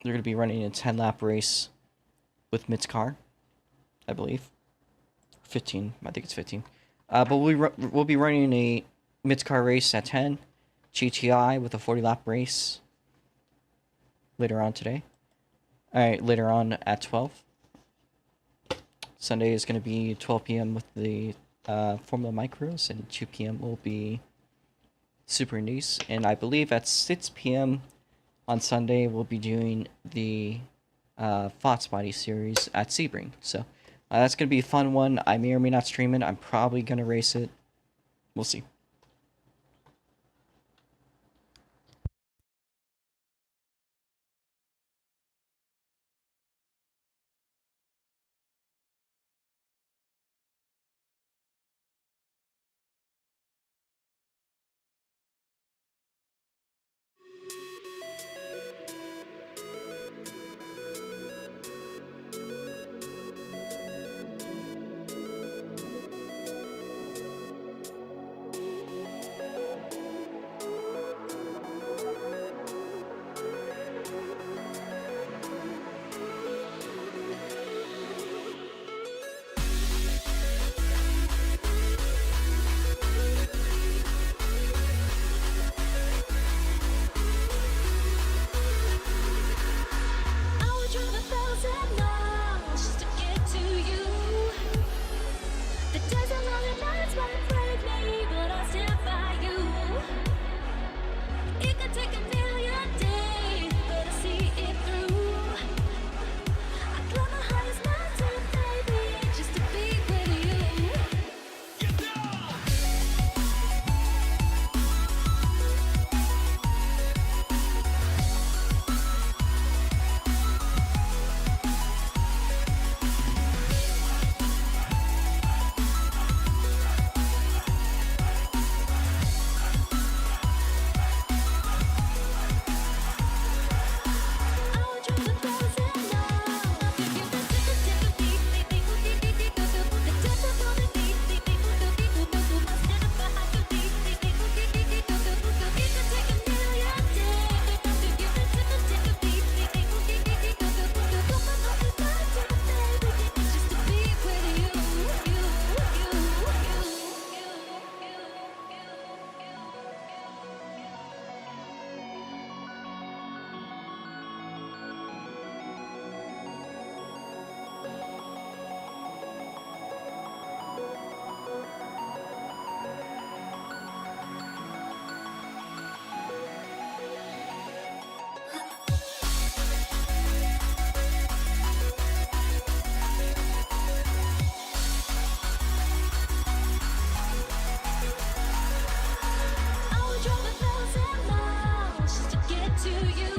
they're going to be running a 10-lap race with MIDS car, I believe. 15, I think it's 15. But we'll be running a MIDS car race at 10, GTI with a 40-lap race later on today. Alright, later on at 12. Sunday is going to be 12 p.m. with the Formula Micros, and 2 p.m. will be Super Indies. And I believe at 6 p.m. on Sunday, we'll be doing the Fox Body series at Sebring. So that's going to be a fun one. I may or may not stream it. I'm probably going to race it. We'll see. It could take a million days, but I see it through. I climb the highest mountain, baby, just to be with you. I would drive 1,000 miles just to get to you.